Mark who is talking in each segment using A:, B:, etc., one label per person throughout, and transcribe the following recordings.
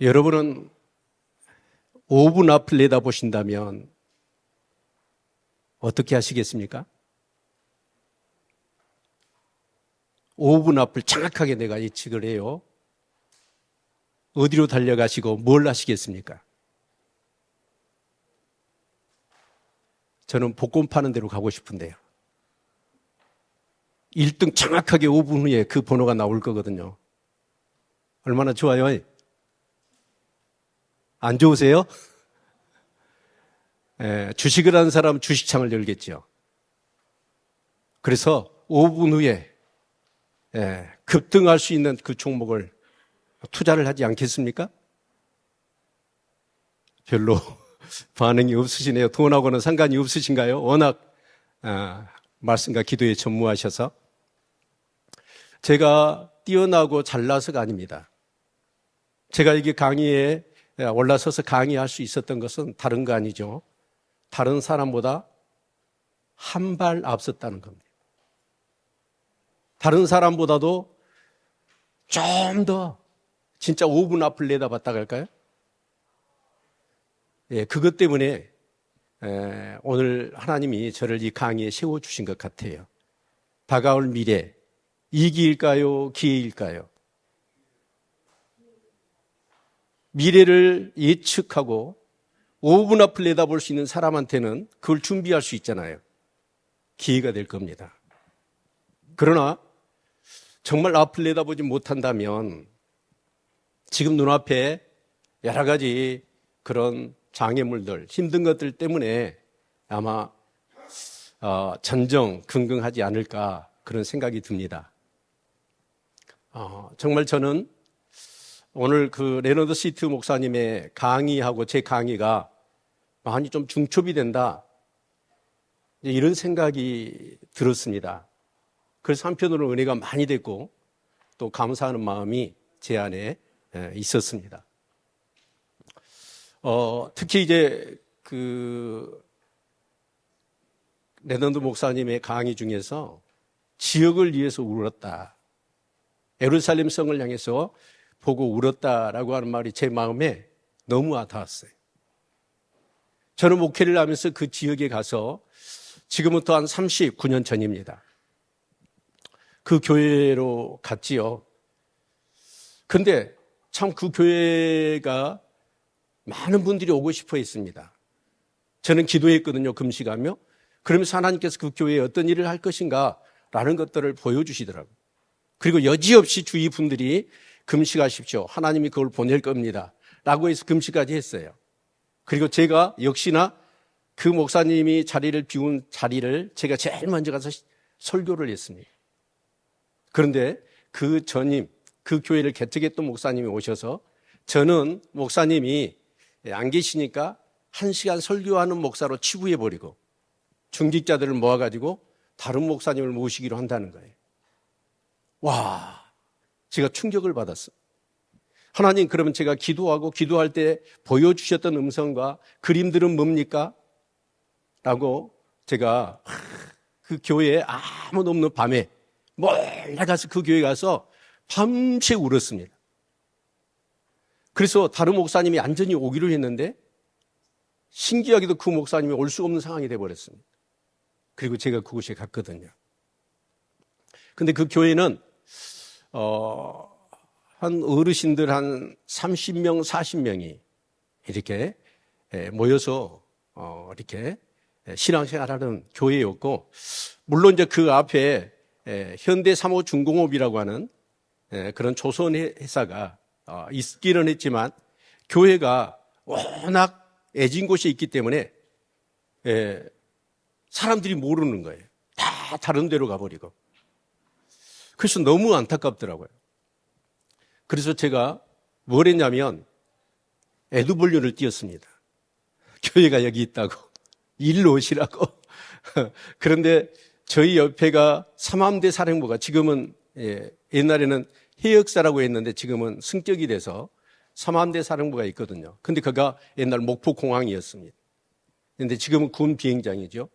A: 여러분은 5분 앞을 내다보신다면 어떻게 하시겠습니까? 5분 앞을 정확하게 내가 예측을 해요. 어디로 달려가시고 뭘 하시겠습니까? 저는 복권 파는 데로 가고 싶은데요. 1등 정확하게 5분 후에 그 번호가 나올 거거든요. 얼마나 좋아요? 안 좋으세요? 주식을 하는 사람은 주식창을 열겠죠. 그래서 5분 후에 급등할 수 있는 그 종목을 투자를 하지 않겠습니까? 별로 반응이 없으시네요. 돈하고는 상관이 없으신가요? 워낙 말씀과 기도에 전무하셔서. 제가 뛰어나고 잘나서가 아닙니다. 제가 이게 강의에 올라서서 강의할 수 있었던 것은 다른 거 아니죠. 다른 사람보다 한 발 앞섰다는 겁니다. 다른 사람보다도 좀 더 진짜 5분 앞을 내다봤다 할까요? 그것 때문에 오늘 하나님이 저를 이 강의에 세워주신 것 같아요. 다가올 미래, 이기일까요? 기회일까요? 미래를 예측하고 5분 앞을 내다볼 수 있는 사람한테는 그걸 준비할 수 있잖아요. 기회가 될 겁니다. 그러나 정말 앞을 내다보지 못한다면 지금 눈앞에 여러 가지 그런 장애물들, 힘든 것들 때문에 아마 전전긍긍하지 않을까 그런 생각이 듭니다. 정말 저는 오늘 그 레너드 시트 목사님의 강의하고 제 강의가 많이 좀 중첩이 된다 이런 생각이 들었습니다. 그래서 한편으로는 은혜가 많이 됐고 또 감사하는 마음이 제 안에 있었습니다. 특히 이제 그 레너드 목사님의 강의 중에서 지역을 위해서 울었다. 예루살렘 성을 향해서 보고 울었다라고 하는 말이 제 마음에 너무 와닿았어요. 저는 목회를 하면서 그 지역에 가서 지금부터 한 39년 전입니다. 그 교회로 갔지요. 근데 참 그 교회가 많은 분들이 오고 싶어 했습니다. 저는 기도했거든요. 금식하며. 그러면서 하나님께서 그 교회에 어떤 일을 할 것인가 라는 것들을 보여주시더라고요. 그리고 여지없이 주위 분들이 금식하십시오. 하나님이 그걸 보낼 겁니다. 라고 해서 금식까지 했어요. 그리고 제가 역시나 그 목사님이 자리를 비운 자리를 제가 제일 먼저 가서 설교를 했습니다. 그런데 그 전임, 그 교회를 개척했던 목사님이 오셔서 저는 목사님이 안 계시니까 1시간 설교하는 목사로 치부해버리고 중직자들을 모아가지고 다른 목사님을 모시기로 한다는 거예요. 와, 제가 충격을 받았어요. 하나님, 그러면 제가 기도하고 기도할 때 보여주셨던 음성과 그림들은 뭡니까? 라고 제가 그 교회에 아무도 없는 밤에 몰래 가서 그 교회에 가서 밤새 울었습니다. 그래서 다른 목사님이 안전히 오기로 했는데 신기하게도 그 목사님이 올 수 없는 상황이 돼버렸습니다. 그리고 제가 그곳에 갔거든요. 근데 그 교회는 한 어르신들 한 30명, 40명이 이렇게 모여서 이렇게 신앙생활하는 교회였고, 물론 이제 그 앞에 현대삼호중공업이라고 하는 그런 조선 회사가 있기는 했지만 교회가 워낙 애진 곳에 있기 때문에 사람들이 모르는 거예요. 다 다른 데로 가버리고. 그래서 너무 안타깝더라고요. 그래서 제가 뭘 했냐면 에드벌룬을 띄웠습니다. 교회가 여기 있다고. 일로 오시라고. 그런데 저희 옆에가 삼함대 사령부가 지금은 옛날에는 해역사라고 했는데 지금은 승격이 돼서 삼함대 사령부가 있거든요. 근데 그가 옛날 목포공항이었습니다. 그런데 지금은 군 비행장이죠.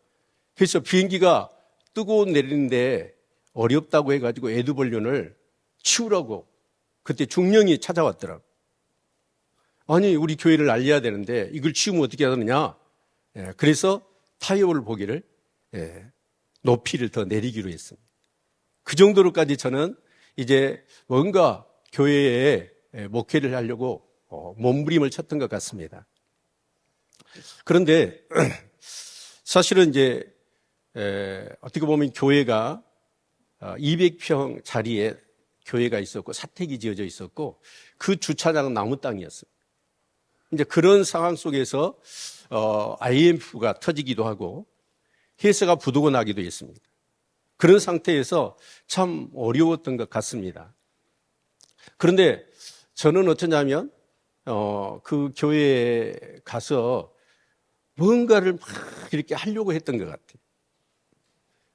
A: 그래서 비행기가 뜨고 내리는데 어렵다고 해가지고 에드벌룬을 치우라고 그때 중령이 찾아왔더라고요. 아니, 우리 교회를 알려야 되는데 이걸 치우면 어떻게 하느냐. 그래서 타협을 보기를 높이를 더 내리기로 했습니다. 그 정도로까지 저는 이제 뭔가 교회에 목회를 하려고 몸부림을 쳤던 것 같습니다. 그런데 사실은 이제 어떻게 보면 교회가 200평 자리에 교회가 있었고 사택이 지어져 있었고 그 주차장은 나무 땅이었습니다. 이제 그런 상황 속에서 IMF가 터지기도 하고 회사가 부도가 나기도 했습니다. 그런 상태에서 참 어려웠던 것 같습니다. 그런데 저는 어쩌냐면 그 교회에 가서 뭔가를 막 이렇게 하려고 했던 것 같아요.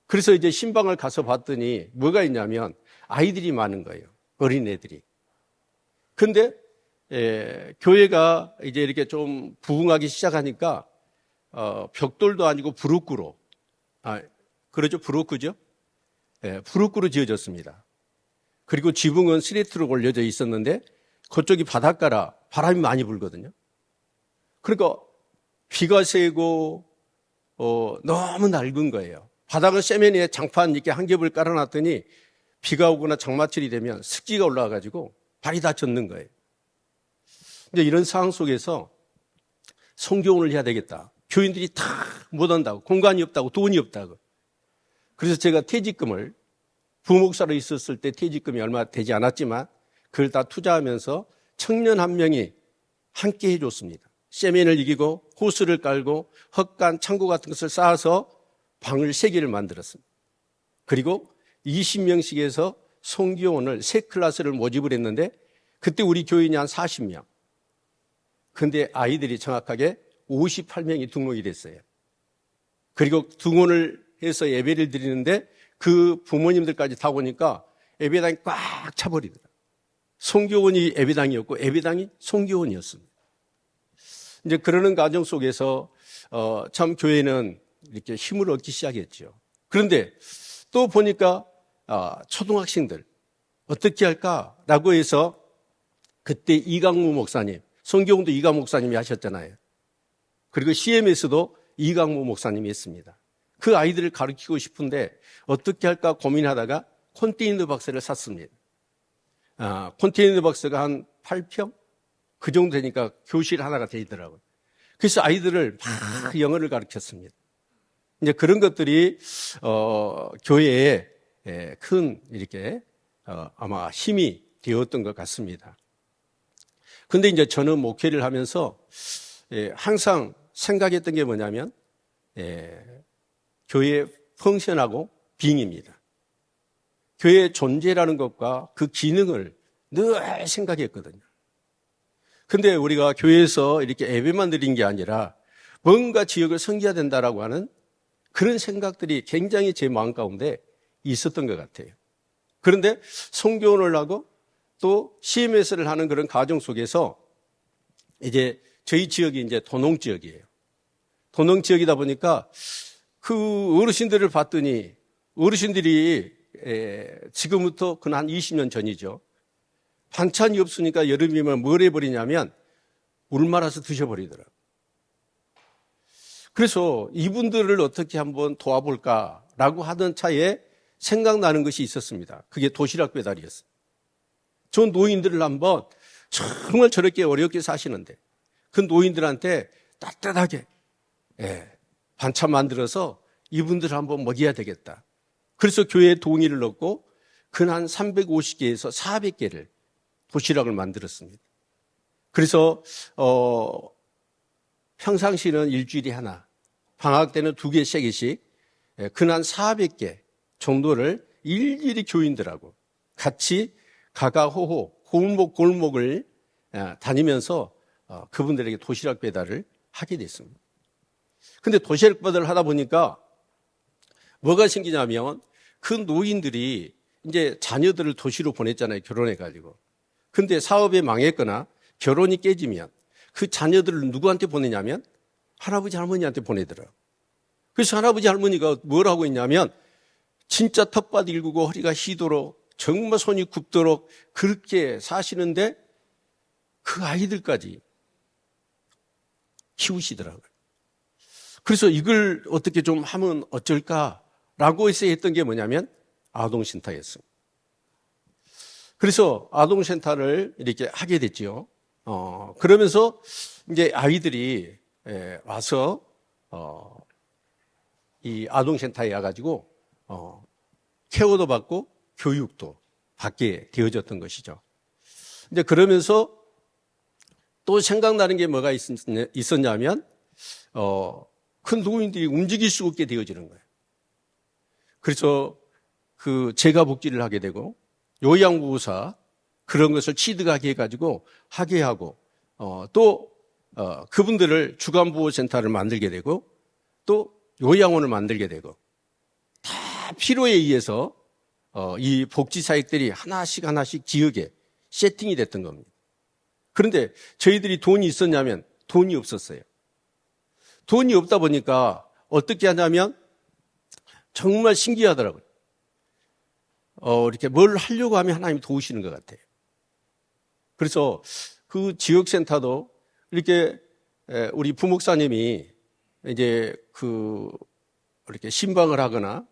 A: 그래서 이제 신방을 가서 봤더니 뭐가 있냐면 아이들이 많은 거예요. 어린애들이. 근데 교회가 이제 이렇게 좀 부흥하기 시작하니까 벽돌도 아니고 부르꾸로, 그러죠? 부르꾸죠? 부르꾸로 지어졌습니다. 그리고 지붕은 스레트로 올려져 있었는데 그쪽이 바닷가라 바람이 많이 불거든요. 그러니까 비가 새고 너무 낡은 거예요. 바닥은 세면에 장판 이렇게 한 겹을 깔아놨더니 비가 오거나 장마철이 되면 습기가 올라와가지고 발이 다 젖는 거예요. 이제 이런 상황 속에서 성교원을 해야 되겠다. 교인들이 다 못한다고, 공간이 없다고, 돈이 없다고. 그래서 제가 퇴직금을 부목사로 있었을 때 퇴직금이 얼마 되지 않았지만 그걸 다 투자하면서 청년 한 명이 함께 해줬습니다. 세면을 이기고 호스를 깔고 헛간, 창고 같은 것을 쌓아서 방을 3개를 만들었습니다. 그리고 20명씩 해서 성교원을 3클래스를 모집을 했는데 그때 우리 교인이 한 40명. 근데 아이들이 정확하게 58명이 등록이 됐어요. 그리고 등원을 해서 예배를 드리는데 그 부모님들까지 다 오니까 예배당이 꽉 차버리더라고요. 성교원이 예배당이었고 예배당이 성교원이었습니다. 이제 그러는 과정 속에서 참 교회는 이렇게 힘을 얻기 시작했죠. 그런데 또 보니까 초등학생들 어떻게 할까라고 해서 그때 이강무 목사님, 성교원도 이강무 목사님이 하셨잖아요. 그리고 CMS도 이강무 목사님이 했습니다. 그 아이들을 가르치고 싶은데 어떻게 할까 고민하다가 컨테이너 박스를 샀습니다. 컨테이너 박스가 한 8평? 그 정도 되니까 교실 하나가 되더라고요. 그래서 아이들을 막 영어를 가르쳤습니다. 이제 그런 것들이 교회에 큰 이렇게 아마 힘이 되었던 것 같습니다. 근데 이제 저는 목회를 하면서 항상 생각했던 게 뭐냐면 교회의 펑션하고 빙입니다. 교회의 존재라는 것과 그 기능을 늘 생각했거든요. 근데 우리가 교회에서 이렇게 예배만 드린 게 아니라 뭔가 지역을 섬겨야 된다라고 하는 그런 생각들이 굉장히 제 마음 가운데 있었던 것 같아요. 그런데 성교원을 하고 또 CMS를 하는 그런 과정 속에서 이제 저희 지역이 이제 도농 지역이에요. 도농 지역이다 보니까 그 어르신들을 봤더니 어르신들이 지금부터 한 20년 전이죠. 반찬이 없으니까 여름이면 뭘 해버리냐면 물 말아서 드셔버리더라고요. 그래서 이분들을 어떻게 한번 도와볼까라고 하던 차에 생각나는 것이 있었습니다. 그게 도시락 배달이었어요. 저 노인들을 한번 정말 저렇게 어렵게 사시는데 그 노인들한테 따뜻하게 반찬 만들어서 이분들을 한번 먹여야 되겠다. 그래서 교회에 동의를 얻고 근 350개에서 400개를 도시락을 만들었습니다. 그래서 평상시는 일주일에 하나, 방학 때는 2개, 3개씩 근 400개 정도를 일일이 교인들하고 같이 가가호호 골목을 다니면서 그분들에게 도시락 배달을 하게 됐습니다. 근데 도시락 배달을 하다 보니까 뭐가 생기냐면 그 노인들이 이제 자녀들을 도시로 보냈잖아요. 결혼해가지고. 근데 사업이 망했거나 결혼이 깨지면 그 자녀들을 누구한테 보내냐면 할아버지 할머니한테 보내더라고요. 그래서 할아버지 할머니가 뭘 하고 있냐면 진짜 텃밭 일구고 허리가 휘도록 정말 손이 굽도록 그렇게 사시는데 그 아이들까지 키우시더라고요. 그래서 이걸 어떻게 좀 하면 어쩔까라고 해서 했던 게 뭐냐면 아동센터였습니다. 그래서 아동센터를 이렇게 하게 됐죠. 그러면서 이제 아이들이 와서 이 아동센터에 와가지고 케어도 받고 교육도 받게 되어졌던 것이죠. 이제 그러면서 또 생각나는 게 뭐가 있었냐면 큰 노인들이 움직일 수 없게 되어지는 거예요. 그래서 그 재가 복지를 하게 되고 요양보호사 그런 것을 취득하게 해가지고 하게 하고 또 그분들을 주간보호센터를 만들게 되고 또 요양원을 만들게 되고 다 필요에 의해서 이 복지사역들이 하나씩 지역에 세팅이 됐던 겁니다. 그런데 저희들이 돈이 있었냐면 돈이 없었어요. 돈이 없다 보니까 어떻게 하냐면 정말 신기하더라고요. 이렇게 뭘 하려고 하면 하나님이 도우시는 것 같아요. 그래서 그 지역센터도 이렇게 우리 부목사님이 이제 이렇게 신방을 하거나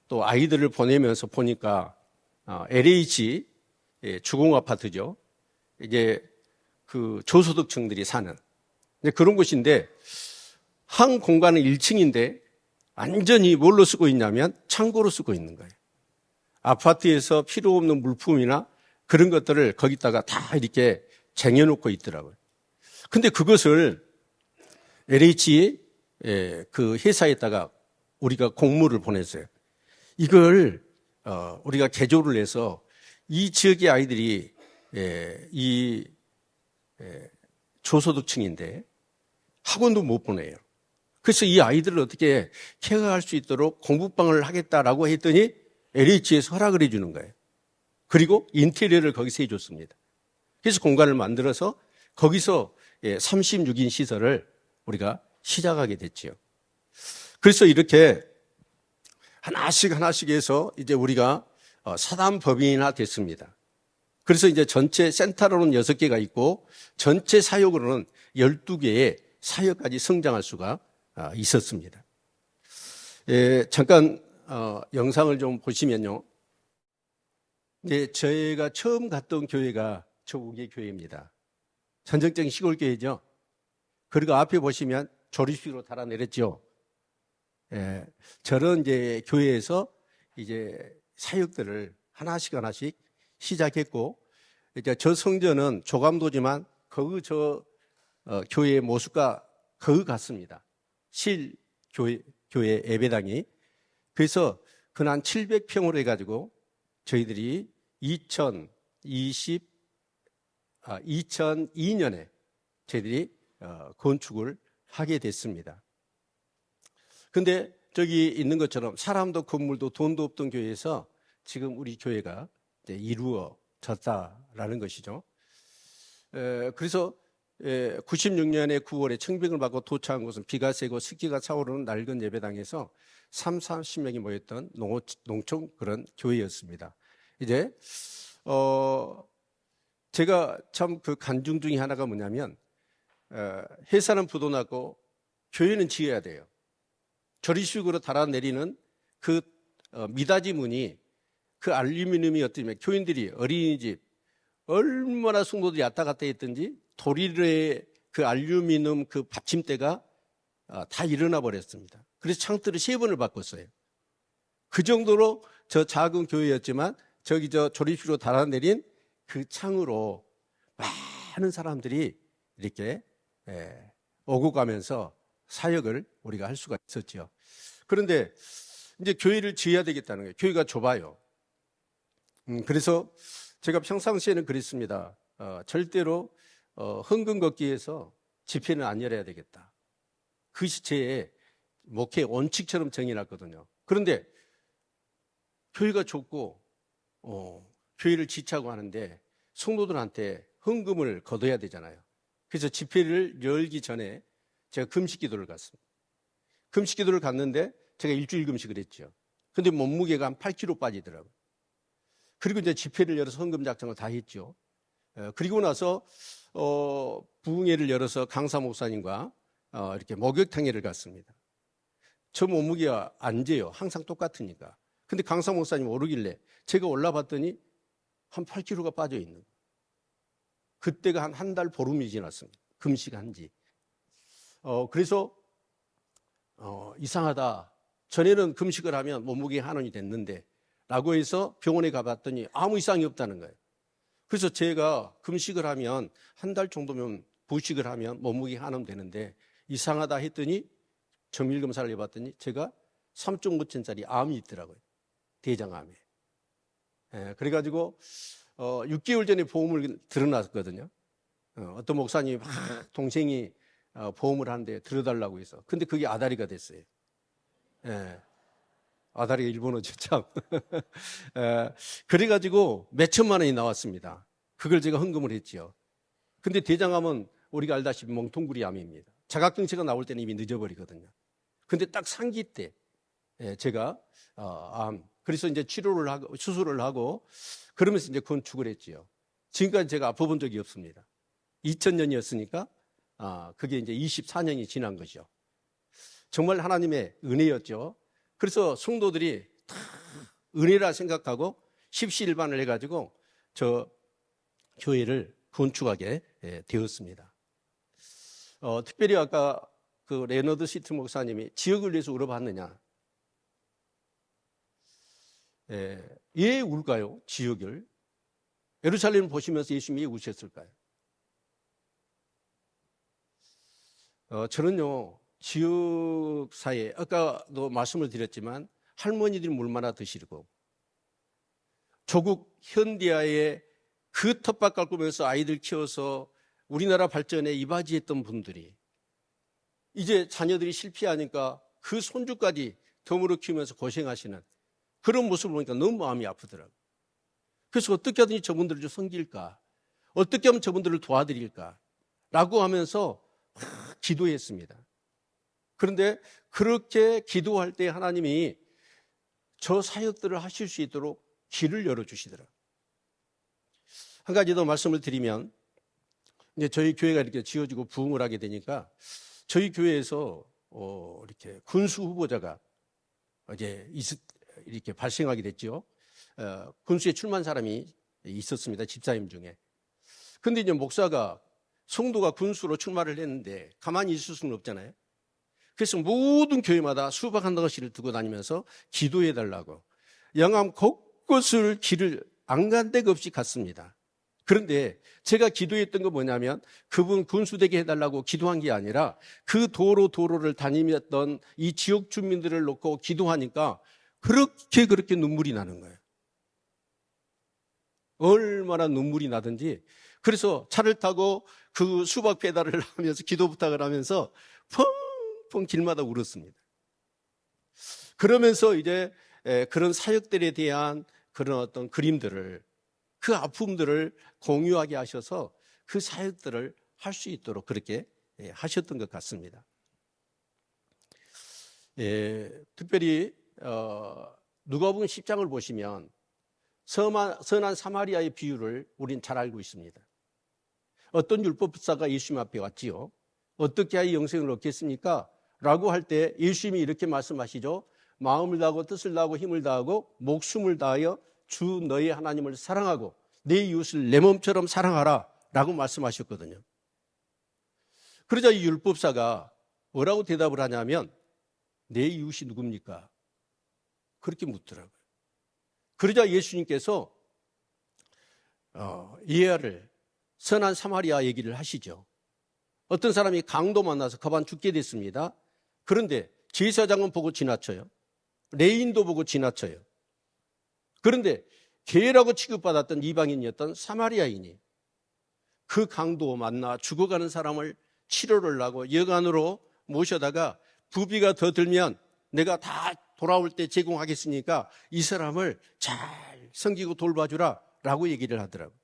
A: 또 아이들을 보내면서 보니까 LH 주공 아파트죠. 이제 그 저소득층들이 사는 그런 곳인데 한 공간은 1층인데 완전히 뭘로 쓰고 있냐면 창고로 쓰고 있는 거예요. 아파트에서 필요 없는 물품이나 그런 것들을 거기다가 다 이렇게 쟁여놓고 있더라고요. 근데 그것을 LH 그 회사에다가 우리가 공문을 보냈어요. 이걸 우리가 개조를 해서 이 지역의 아이들이 이 저소득층인데 학원도 못 보내요. 그래서 이 아이들을 어떻게 케어할 수 있도록 공부방을 하겠다라고 했더니 LH에서 허락을 해주는 거예요. 그리고 인테리어를 거기서 해줬습니다. 그래서 공간을 만들어서 거기서 36인 시설을 우리가 시작하게 됐지요. 그래서 이렇게 하나씩 해서 이제 우리가 사단법인화 됐습니다. 그래서 이제 전체 센터로는 6개가 있고 전체 사역으로는 12개의 사역까지 성장할 수가 있었습니다. 잠깐 영상을 좀 보시면요. 이제 저희가 처음 갔던 교회가 저우개 교회입니다. 전형적인 시골 교회죠. 그리고 앞에 보시면 조립식으로 달아내렸죠. 저런 이제 교회에서 이제 사역들을 하나씩 시작했고, 이제 저 성전은 조감도지만 교회의 모습과 거의 같습니다. 교회 예배당이. 그래서 근한 700평으로 해가지고 저희들이 2002년에 저희들이 건축을 하게 됐습니다. 근데 저기 있는 것처럼 사람도 건물도 돈도 없던 교회에서 지금 우리 교회가 이제 이루어졌다라는 것이죠. 그래서 96년에 9월에 청빙을 받고 도착한 곳은 비가 세고 습기가 차오르는 낡은 예배당에서 30명이 모였던 농촌 그런 교회였습니다. 이제 제가 참 그 간증 중에 하나가 뭐냐면 회사는 부도났고 교회는 지어야 돼요. 조립식으로 달아내리는 그 미닫이 문이 그 알루미늄이었더니 교인들이 어린이집 얼마나 성도들이 왔다 갔다 했던지 도리의 그 알루미늄 그 받침대가 다 일어나 버렸습니다. 그래서 창틀을 3번을 바꿨어요. 그 정도로 저 작은 교회였지만 저기 저 조립식으로 달아내린 그 창으로 많은 사람들이 이렇게 오고 가면서 사역을 우리가 할 수가 있었죠. 그런데 이제 교회를 지어야 되겠다는 거예요. 교회가 좁아요. 그래서 제가 평상시에는 그랬습니다. 절대로 헌금 걷기에서 집회는 안 열어야 되겠다. 그 시체에 목회 원칙처럼 정해놨거든요. 그런데 교회가 좁고 교회를 지차고 하는데 성도들한테 헌금을 거둬야 되잖아요. 그래서 집회를 열기 전에 제가 금식기도를 갔습니다. 금식기도를 갔는데 제가 일주일 금식을 했죠. 근데 몸무게가 한 8kg 빠지더라고요. 그리고 이제 집회를 열어서 헌금 작정을 다 했죠. 그리고 나서 부흥회를 열어서 강사 목사님과 이렇게 목욕탕에를 갔습니다. 저 몸무게가 안 재요. 항상 똑같으니까. 근데 강사 목사님 오르길래 제가 올라봤더니 한 8kg가 빠져 있는 거예요. 그때가 한 달 보름이 지났습니다. 금식한 지. 그래서 이상하다. 전에는 금식을 하면 몸무게가 한 원이 됐는데 라고 해서 병원에 가봤더니 아무 이상이 없다는 거예요. 그래서 제가 금식을 하면 한 달 정도면 부식을 하면 몸무게가 한 원 되는데 이상하다 했더니 정밀검사를 해봤더니 제가 3.5층짜리 암이 있더라고요. 대장암에. 그래가지고 6개월 전에 보험을 들어놨거든요. 어떤 목사님이 막 동생이 보험을 하는데 들어달라고 해서. 근데 그게 아다리가 됐어요. 아다리가 일본어죠, 참. 그래가지고 몇 천만 원이 나왔습니다. 그걸 제가 헌금을 했지요. 근데 대장암은 우리가 알다시피 멍텅구리 암입니다. 자각경체가 나올 때는 이미 늦어버리거든요. 근데 딱 상기 때 제가 암. 그래서 이제 치료를 하고 수술을 하고 그러면서 이제 건축을 했지요. 지금까지 제가 아파본 적이 없습니다. 2000년이었으니까 그게 이제 24년이 지난 거죠. 정말 하나님의 은혜였죠. 그래서 성도들이 다 은혜라 생각하고 십시일반을 해가지고 저 교회를 건축하게 되었습니다. 특별히 아까 그 레너드 시트 목사님이 지역을 위해서 울어봤느냐? 왜 울까요? 지역을. 예루살렘을 보시면서 예수님이 왜 우셨을까요? 저는요, 지역사회, 아까도 말씀을 드렸지만 할머니들이 물마나 드시고 조국 현대화에 그 텃밭 가꾸면서 아이들 키워서 우리나라 발전에 이바지했던 분들이 이제 자녀들이 실패하니까 그 손주까지 덤으로 키우면서 고생하시는 그런 모습을 보니까 너무 마음이 아프더라고요. 그래서 어떻게 하든지 저분들을 좀 섬길까? 어떻게 하면 저분들을 도와드릴까? 라고 하면서 기도했습니다. 그런데 그렇게 기도할 때 하나님이 저 사역들을 하실 수 있도록 길을 열어주시더라고요. 한 가지 더 말씀을 드리면 이제 저희 교회가 이렇게 지어지고 부흥을 하게 되니까 저희 교회에서 이렇게 군수 후보자가 이제 이렇게 발생하게 됐죠. 군수에 출마한 사람이 있었습니다. 집사님 중에. 근데 이제 목사가 성도가 군수로 출마를 했는데 가만히 있을 수는 없잖아요. 그래서 모든 교회마다 수박 한 덩어리를 두고 다니면서 기도해 달라고 영암 곳곳을 길을 안 간 데가 없이 갔습니다. 그런데 제가 기도했던 건 뭐냐면 그분 군수되게 해달라고 기도한 게 아니라 그 도로를 다니던 이 지역 주민들을 놓고 기도하니까 그렇게 눈물이 나는 거예요. 얼마나 눈물이 나든지. 그래서 차를 타고 그 수박 배달을 하면서 기도 부탁을 하면서 펑펑 길마다 울었습니다. 그러면서 이제 그런 사역들에 대한 그런 어떤 그림들을 그 아픔들을 공유하게 하셔서 그 사역들을 할 수 있도록 그렇게 하셨던 것 같습니다. 특별히 누가복음 10장을 보시면 선한 사마리아의 비유를 우린 잘 알고 있습니다. 어떤 율법사가 예수님 앞에 왔지요. 어떻게 하여 영생을 얻겠습니까? 라고 할 때 예수님이 이렇게 말씀하시죠. 마음을 다하고 뜻을 다하고 힘을 다하고 목숨을 다하여 주 너의 하나님을 사랑하고 내 이웃을 내 몸처럼 사랑하라 라고 말씀하셨거든요. 그러자 이 율법사가 뭐라고 대답을 하냐면 내 이웃이 누굽니까? 그렇게 묻더라고요. 그러자 예수님께서 이해를 선한 사마리아 얘기를 하시죠. 어떤 사람이 강도 만나서 가만 죽게 됐습니다. 그런데 제사장은 보고 지나쳐요. 레인도 보고 지나쳐요. 그런데 개라고 취급받았던 이방인이었던 사마리아인이 그 강도 만나 죽어가는 사람을 치료를 하고 여관으로 모셔다가 부비가 더 들면 내가 다 돌아올 때 제공하겠으니까 이 사람을 잘 섬기고 돌봐주라 라고 얘기를 하더라고요.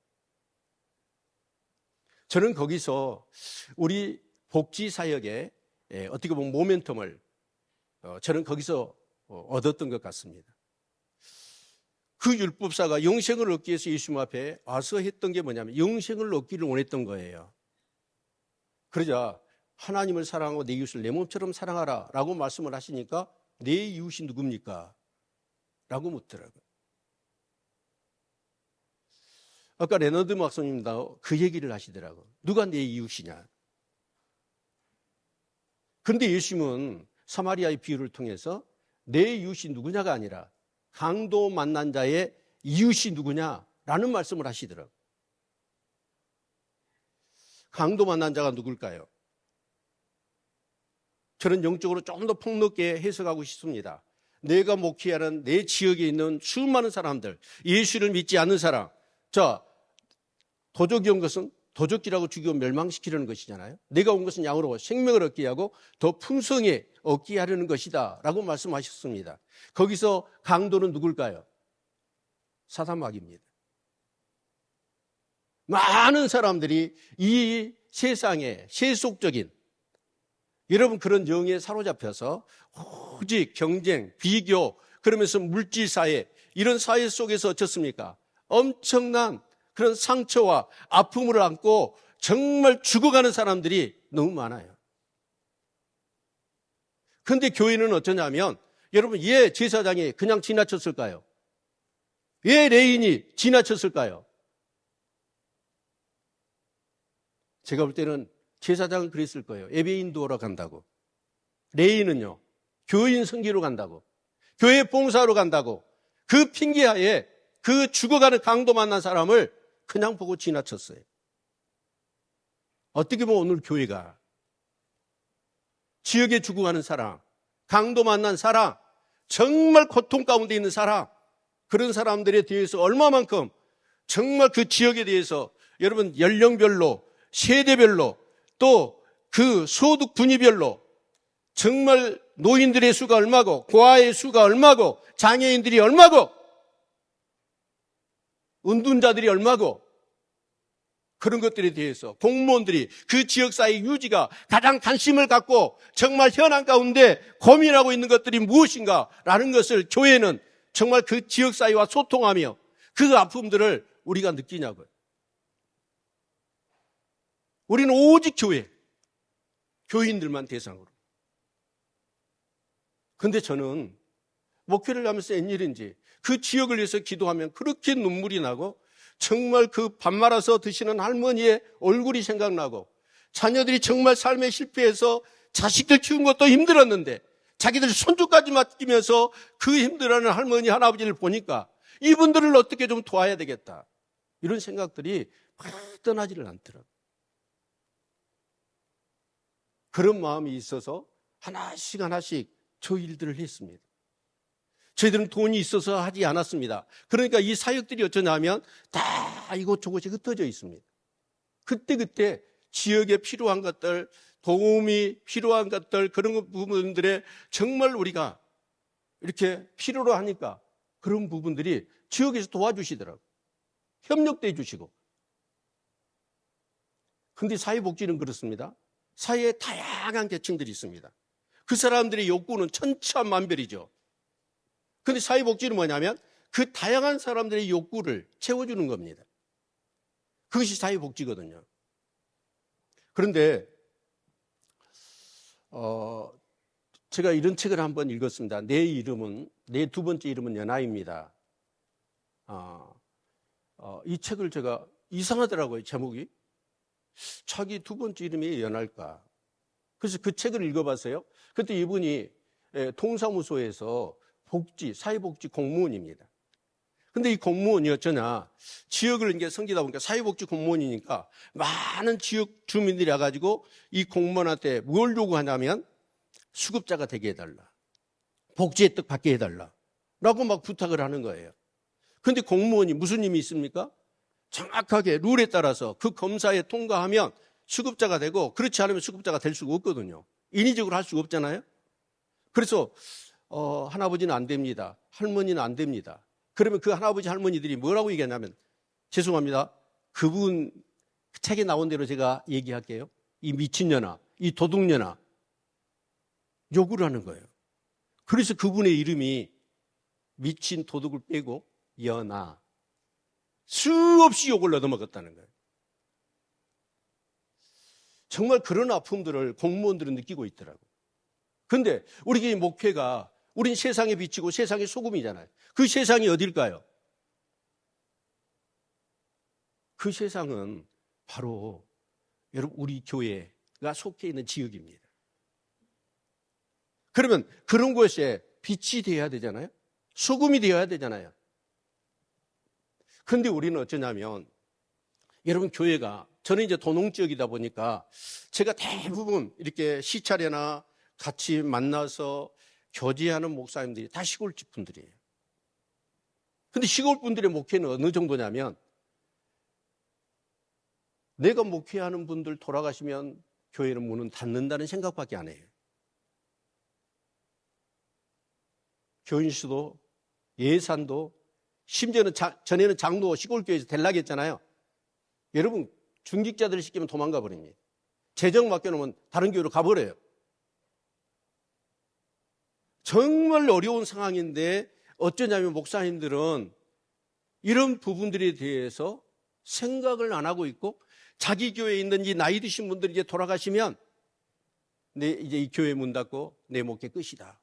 A: 저는 거기서 우리 복지사역에 어떻게 보면 모멘텀을 저는 거기서 얻었던 것 같습니다. 그 율법사가 영생을 얻기 위해서 예수님 앞에 와서 했던 게 뭐냐면 영생을 얻기를 원했던 거예요. 그러자 하나님을 사랑하고 내 이웃을 내 몸처럼 사랑하라 라고 말씀을 하시니까 내 이웃이 누굽니까? 라고 묻더라고요. 아까 레너드 목사님도 그 얘기를 하시더라고요. 누가 내 이웃이냐? 그런데 예수님은 사마리아의 비유를 통해서 내 이웃이 누구냐가 아니라 강도 만난 자의 이웃이 누구냐라는 말씀을 하시더라고요. 강도 만난 자가 누굴까요? 저는 영적으로 조금 더 폭넓게 해석하고 싶습니다. 내가 목회하는 내 지역에 있는 수많은 사람들, 예수를 믿지 않는 사람. 자, 도적이 온 것은 도적질하고 죽이고 멸망시키려는 것이잖아요. 내가 온 것은 양으로 생명을 얻게 하고 더 풍성히 얻게 하려는 것이다 라고 말씀하셨습니다. 거기서 강도는 누굴까요? 사단마귀입니다. 많은 사람들이 이 세상에 세속적인 여러분 그런 영에 사로잡혀서 오직 경쟁, 비교 그러면서 물질사회 이런 사회 속에서 어떻습니까? 엄청난 그런 상처와 아픔을 안고 정말 죽어가는 사람들이 너무 많아요. 그런데 교회는 어쩌냐면 여러분 왜 제사장이 그냥 지나쳤을까요? 왜 레인이 지나쳤을까요? 제가 볼 때는 제사장은 그랬을 거예요. 예배 인도하러 간다고. 레인은요. 교인 선교로 간다고. 교회 봉사하러 간다고. 그 핑계하에 그 죽어가는 강도 만난 사람을 그냥 보고 지나쳤어요. 어떻게 보면 오늘 교회가 지역에 죽어가는 사람, 강도 만난 사람, 정말 고통 가운데 있는 사람, 그런 사람들에 대해서 얼마만큼 정말 그 지역에 대해서 여러분 연령별로, 세대별로 또 그 소득 분위별로 정말 노인들의 수가 얼마고 고아의 수가 얼마고 장애인들이 얼마고 은둔자들이 얼마고 그런 것들에 대해서 공무원들이 그 지역사회 유지가 가장 관심을 갖고 정말 현안 가운데 고민하고 있는 것들이 무엇인가라는 것을 교회는 정말 그 지역사회와 소통하며 그 아픔들을 우리가 느끼냐고요. 우리는 오직 교회, 교인들만 대상으로. 그런데 저는 목회를 하면서 웬일인지 그 지역을 위해서 기도하면 그렇게 눈물이 나고 정말 그 밥 말아서 드시는 할머니의 얼굴이 생각나고 자녀들이 정말 삶에 실패해서 자식들 키운 것도 힘들었는데 자기들 손주까지 맡기면서 그 힘들어하는 할머니 할아버지를 보니까 이분들을 어떻게 좀 도와야 되겠다. 이런 생각들이 막 떠나지를 않더라고요. 그런 마음이 있어서 하나씩 하나씩 저 일들을 했습니다. 저희들은 돈이 있어서 하지 않았습니다. 그러니까 이 사역들이 어쩌냐면 다 이곳저곳에 흩어져 있습니다. 그때그때 지역에 필요한 것들, 도움이 필요한 것들, 그런 부분들에 정말 우리가 이렇게 필요로 하니까 그런 부분들이 지역에서 도와주시더라고요. 협력도 해주시고. 그런데 사회복지는 그렇습니다. 사회에 다양한 계층들이 있습니다. 그 사람들의 욕구는 천차만별이죠. 그런데 사회복지는 뭐냐면 그 다양한 사람들의 욕구를 채워주는 겁니다. 그것이 사회복지거든요. 그런데 제가 이런 책을 한번 읽었습니다. 내 두 번째 이름은 연하입니다. 이 책을 제가 이상하더라고요. 제목이. 자기 두 번째 이름이 연할까. 그래서 그 책을 읽어봤어요. 그때 이분이 동사무소에서 사회복지 공무원입니다. 근데 이 공무원이 어쩌냐. 지역을 이제 섬기다 보니까 사회복지 공무원이니까 많은 지역 주민들이 와가지고 이 공무원한테 뭘 요구하냐면 수급자가 되게 해달라. 복지 혜택 받게 해달라. 라고 막 부탁을 하는 거예요. 근데 공무원이 무슨 힘이 있습니까? 정확하게 룰에 따라서 그 검사에 통과하면 수급자가 되고 그렇지 않으면 수급자가 될 수가 없거든요. 인위적으로 할 수가 없잖아요. 그래서 할아버지는 안 됩니다. 할머니는 안 됩니다. 그러면 그 할아버지 할머니들이 뭐라고 얘기하냐면 죄송합니다. 그분 책에 나온 대로 제가 얘기할게요. 이 미친년아, 이 도둑년아 욕을 하는 거예요. 그래서 그분의 이름이 미친 도둑을 빼고 연하 수없이 욕을 얻어먹었다는 거예요. 정말 그런 아픔들을 공무원들은 느끼고 있더라고요. 근데 우리 교회 목회가 우린 세상에 비치고 세상의 소금이잖아요. 그 세상이 어딜까요? 그 세상은 바로 여러분 우리 교회가 속해 있는 지역입니다. 그러면 그런 곳에 빛이 되어야 되잖아요. 소금이 되어야 되잖아요. 그런데 우리는 어쩌냐면 여러분 교회가 저는 이제 도농지역이다 보니까 제가 대부분 이렇게 시찰회나 같이 만나서 교제하는 목사님들이 다 시골집 분들이에요. 근데 시골 분들의 목회는 어느 정도냐면 내가 목회하는 분들 돌아가시면 교회는 문은 닫는다는 생각밖에 안 해요. 교인수도 예산도 심지어는 전에는 장로 시골교회에서 될라고 했잖아요. 여러분 중직자들을 시키면 도망가 버립니다. 재정 맡겨놓으면 다른 교회로 가버려요. 정말 어려운 상황인데 어쩌냐면 목사님들은 이런 부분들에 대해서 생각을 안 하고 있고 자기 교회에 있는 이 나이 드신 분들이 이제 돌아가시면 이제 이 교회 문 닫고 내 목회 끝이다.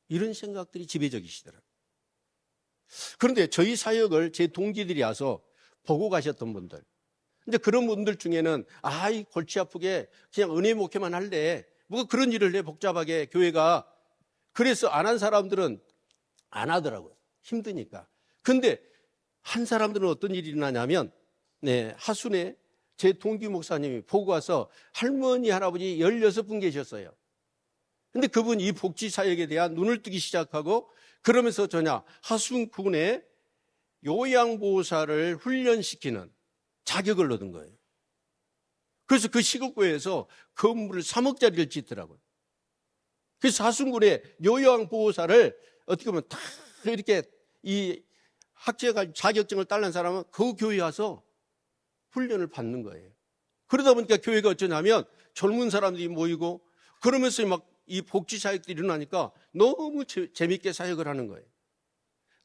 A: 이런 생각들이 지배적이시더라고요. 그런데 저희 사역을 제 동기들이 와서 보고 가셨던 분들, 이제 그런 분들 중에는 이 골치 아프게 그냥 은혜 목회만 할래. 뭐 그런 일을 해 복잡하게 교회가. 그래서 안 한 사람들은 안 하더라고요. 힘드니까. 근데 한 사람들은 어떤 일이 일어나냐면 하순에 제 동기 목사님이 보고 와서 할머니 할아버지 16분 계셨어요. 근데 그분이 이 복지 사역에 대한 눈을 뜨기 시작하고 그러면서 하순군에 요양보호사를 훈련시키는 자격을 얻은 거예요. 그래서 그 시골교회에서 건물을 3억짜리를 짓더라고요. 그래서 하순군에 요양보호사를 어떻게 보면 다 이렇게 이 학제가 자격증을 따는 사람은 그 교회에 와서 훈련을 받는 거예요. 그러다 보니까 교회가 어쩌냐면 젊은 사람들이 모이고 그러면서 막 이 복지 사역들이 일어나니까 너무 재밌게 사역을 하는 거예요.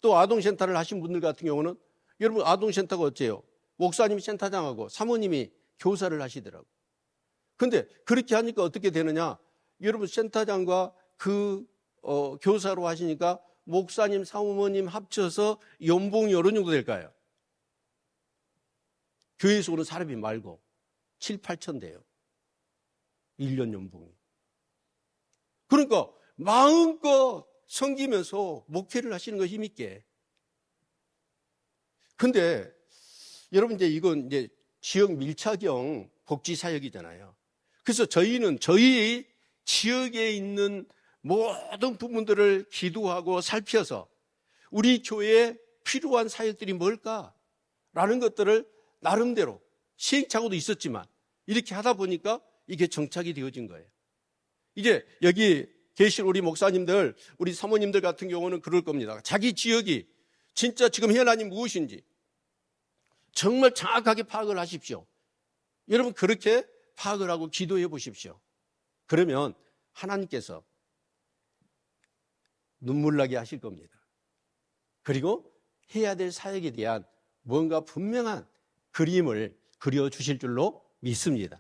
A: 또 아동센터를 하신 분들 같은 경우는 여러분 아동센터가 어째요? 목사님이 센터장하고 사모님이 교사를 하시더라고요. 근데 그렇게 하니까 어떻게 되느냐? 여러분 센터장과 교사로 하시니까 목사님, 사모님 합쳐서 연봉이 어느 정도 될까요? 교회에서 오는 사람이 말고 7, 8천 돼요. 1년 연봉이. 그러니까 마음껏 섬기면서 목회를 하시는 거 힘있게. 근데 여러분 이건 지역 밀착형 복지 사역이잖아요. 그래서 저희는 저희 지역에 있는 모든 부분들을 기도하고 살펴서 우리 교회에 필요한 사역들이 뭘까라는 것들을 나름대로 시행착오도 있었지만 이렇게 하다 보니까 이게 정착이 되어진 거예요. 이제 여기 계실 우리 목사님들, 우리 사모님들 같은 경우는 그럴 겁니다. 자기 지역이 진짜 지금 현안이 무엇인지 정말 정확하게 파악을 하십시오. 여러분 그렇게 파악을 하고 기도해 보십시오. 그러면 하나님께서 눈물 나게 하실 겁니다. 그리고 해야 될 사역에 대한 뭔가 분명한 그림을 그려주실 줄로 믿습니다.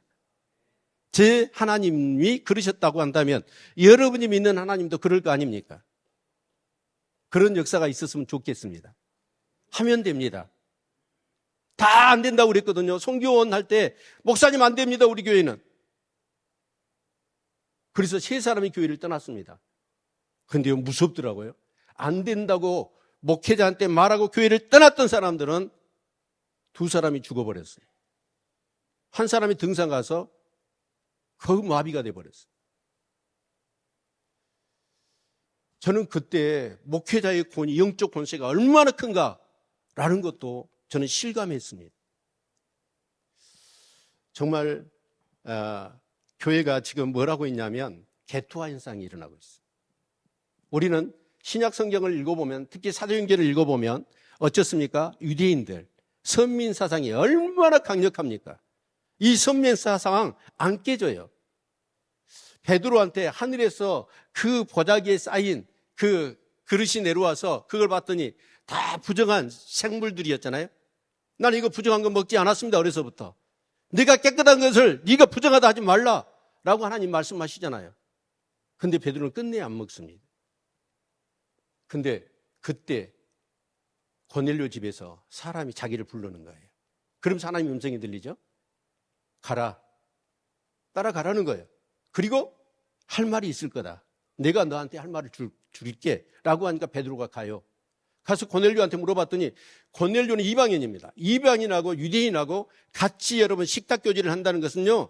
A: 제 하나님이 그러셨다고 한다면 여러분이 믿는 하나님도 그럴 거 아닙니까? 그런 역사가 있었으면 좋겠습니다. 하면 됩니다. 다 안 된다고 그랬거든요. 선교원 할 때 목사님 안 됩니다. 우리 교회는. 그래서 3사람이 교회를 떠났습니다. 그런데 무섭더라고요. 안 된다고 목회자한테 말하고 교회를 떠났던 사람들은 2사람이 죽어버렸어요. 한 사람이 등산 가서 거의 마비가 돼버렸어요. 저는 그때 목회자의 권위, 영적 권세가 얼마나 큰가라는 것도 저는 실감했습니다. 정말 교회가 지금 뭘 하고 있냐면 개토화 현상이 일어나고 있어요. 우리는 신약 성경을 읽어보면 특히 사도행전을 읽어보면 어떻습니까? 유대인들, 선민 사상이 얼마나 강력합니까? 이 선민 사상 안 깨져요. 베드로한테 하늘에서 그 보자기에 쌓인 그 그릇이 내려와서 그걸 봤더니 다 부정한 생물들이었잖아요. 나는 이거 부정한 거 먹지 않았습니다. 어려서부터. 네가 깨끗한 것을 네가 부정하다 하지 말라라고 하나님 말씀하시잖아요. 근데 베드로는 끝내 안 먹습니다. 근데 그때 고넬료 집에서 사람이 자기를 부르는 거예요. 그러면서 하나님의 음성이 들리죠. 가라. 따라가라는 거예요. 그리고 할 말이 있을 거다. 내가 너한테 할 말을 줄게 라고 하니까 베드로가 가요. 가서 고넬료한테 물어봤더니 고넬료는 이방인입니다. 이방인하고 유대인하고 같이 여러분 식탁 교제를 한다는 것은요,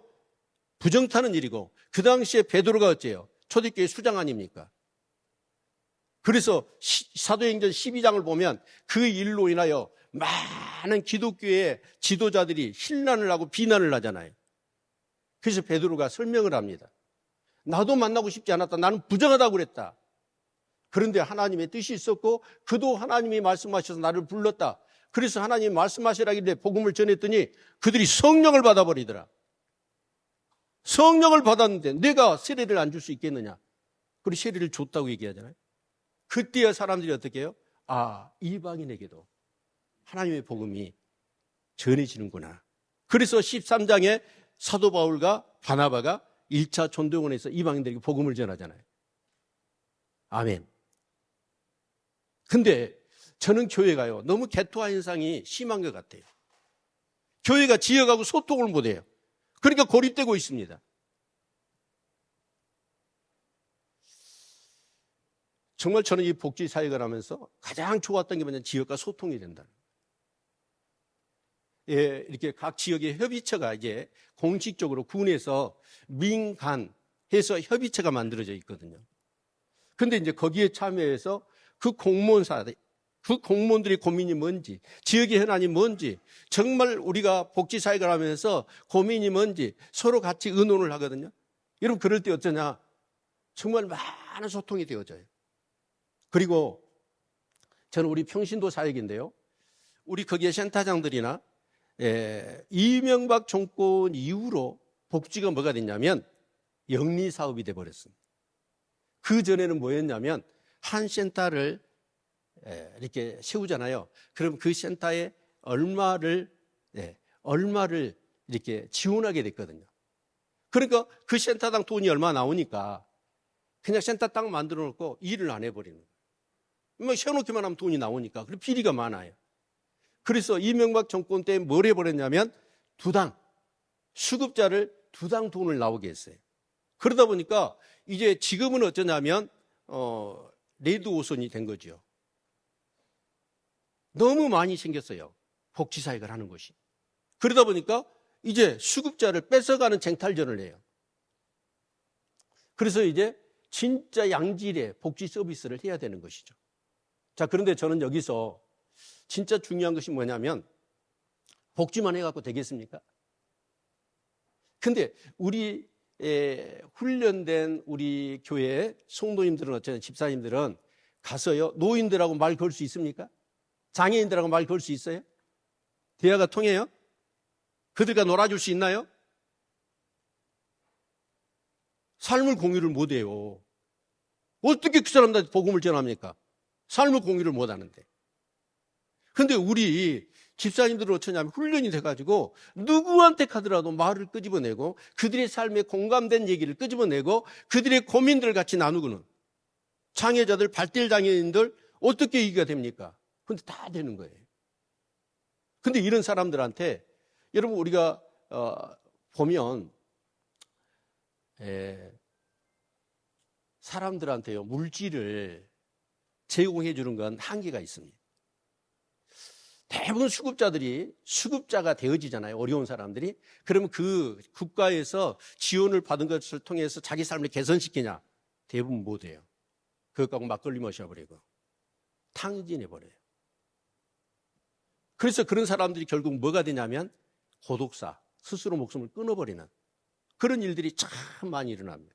A: 부정타는 일이고, 그 당시에 베드로가 어째요? 초대교회 수장 아닙니까? 그래서 사도행전 12장을 보면 그 일로 인하여 많은 기독교의 지도자들이 신난을 하고 비난을 하잖아요. 그래서 베드로가 설명을 합니다. 나도 만나고 싶지 않았다. 나는 부정하다고 그랬다. 그런데 하나님의 뜻이 있었고 그도 하나님이 말씀하셔서 나를 불렀다. 그래서 하나님이 말씀하시라길래 복음을 전했더니 그들이 성령을 받아버리더라. 성령을 받았는데 내가 세례를 안 줄 수 있겠느냐. 그리고 세례를 줬다고 얘기하잖아요. 그때야 사람들이 어떻게 해요? 아, 이방인에게도 하나님의 복음이 전해지는구나. 그래서 13장에 사도 바울과 바나바가 1차 전도원에서 이방인들에게 복음을 전하잖아요. 아멘. 근데 저는 교회가요, 너무 개토화 현상이 심한 것 같아요. 교회가 지역하고 소통을 못해요. 그러니까 고립되고 있습니다. 정말 저는 이 복지사역을 하면서 가장 좋았던 게 뭐냐면 지역과 소통이 된다는 거예요. 예, 이렇게 각 지역의 협의체가 이제 공식적으로 군에서 민간해서 협의체가 만들어져 있거든요. 근데 이제 거기에 참여해서 그 공무원들의 고민이 뭔지, 지역의 현안이 뭔지, 정말 우리가 복지사역을 하면서 고민이 뭔지 서로 같이 의논을 하거든요. 여러분, 그럴 때 어쩌냐? 정말 많은 소통이 되어져요. 그리고 저는 우리 평신도 사역인데요. 우리 거기에 센터장들이나 이명박 정권 이후로 복지가 뭐가 됐냐면 영리사업이 돼버렸습니다. 그 전에는 뭐였냐면 한 센터를 이렇게 세우잖아요. 그럼 그 센터에 얼마를 이렇게 지원하게 됐거든요. 그러니까 그 센터당 돈이 얼마 나오니까 그냥 센터 딱 만들어 놓고 일을 안 해버리는 거예요. 뭐 세워놓기만 하면 돈이 나오니까. 그리고 비리가 많아요. 그래서 이명박 정권 때 뭘 해버렸냐면 수급자를 두 당 돈을 나오게 했어요. 그러다 보니까 이제 지금은 어쩌냐면 레드 오선이 된 거죠. 너무 많이 생겼어요. 복지사역을 하는 것이. 그러다 보니까 이제 수급자를 뺏어가는 쟁탈전을 해요. 그래서 이제 진짜 양질의 복지 서비스를 해야 되는 것이죠. 자, 그런데 저는 여기서 진짜 중요한 것이 뭐냐면 복지만 해갖고 되겠습니까? 근데 우리 훈련된 우리 교회 성도님들은 어쩌면 집사님들은 가서요, 노인들하고 말 걸 수 있습니까? 장애인들하고 말 걸 수 있어요? 대화가 통해요? 그들과 놀아줄 수 있나요? 삶을 공유를 못해요. 어떻게 그 사람들한테 복음을 전합니까? 삶을 공유를 못하는데. 근데 우리 집사님들은 어쩌냐면 훈련이 돼가지고 누구한테 가더라도 말을 끄집어내고 그들의 삶에 공감된 얘기를 끄집어내고 그들의 고민들을 같이 나누고는 장애자들, 발달 장애인들 어떻게 얘기가 됩니까? 근데 다 되는 거예요. 근데 이런 사람들한테 여러분 우리가 보면 사람들한테요 물질을 제공해 주는 건 한계가 있습니다. 대부분 수급자가 되어지잖아요. 어려운 사람들이. 그러면 그 국가에서 지원을 받은 것을 통해서 자기 삶을 개선시키냐? 대부분 못해요. 그것 갖고 막걸리 마셔버리고 탕진해버려요. 그래서 그런 사람들이 결국 뭐가 되냐면 고독사, 스스로 목숨을 끊어버리는 그런 일들이 참 많이 일어납니다.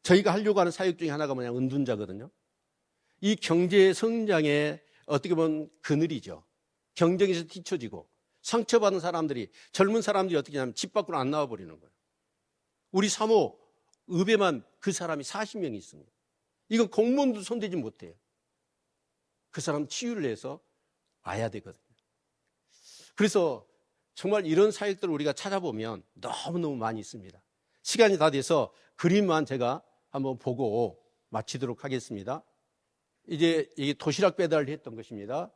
A: 저희가 하려고 하는 사역 중에 하나가 뭐냐면 은둔자거든요. 이 경제 성장의 어떻게 보면 그늘이죠. 경쟁에서 뒤처지고 상처받은 사람들이, 젊은 사람들이 어떻게 하냐면 집 밖으로 안 나와버리는 거예요. 우리 사모 읍에만 그 사람이 40명이 있습니다. 이건 공무원도 손대지 못해요. 그 사람 치유를 해서 와야 되거든요. 그래서 정말 이런 사역들을 우리가 찾아보면 너무너무 많이 있습니다. 시간이 다 돼서 그림만 제가 한번 보고 마치도록 하겠습니다. 이제 이 도시락 배달을 했던 것입니다.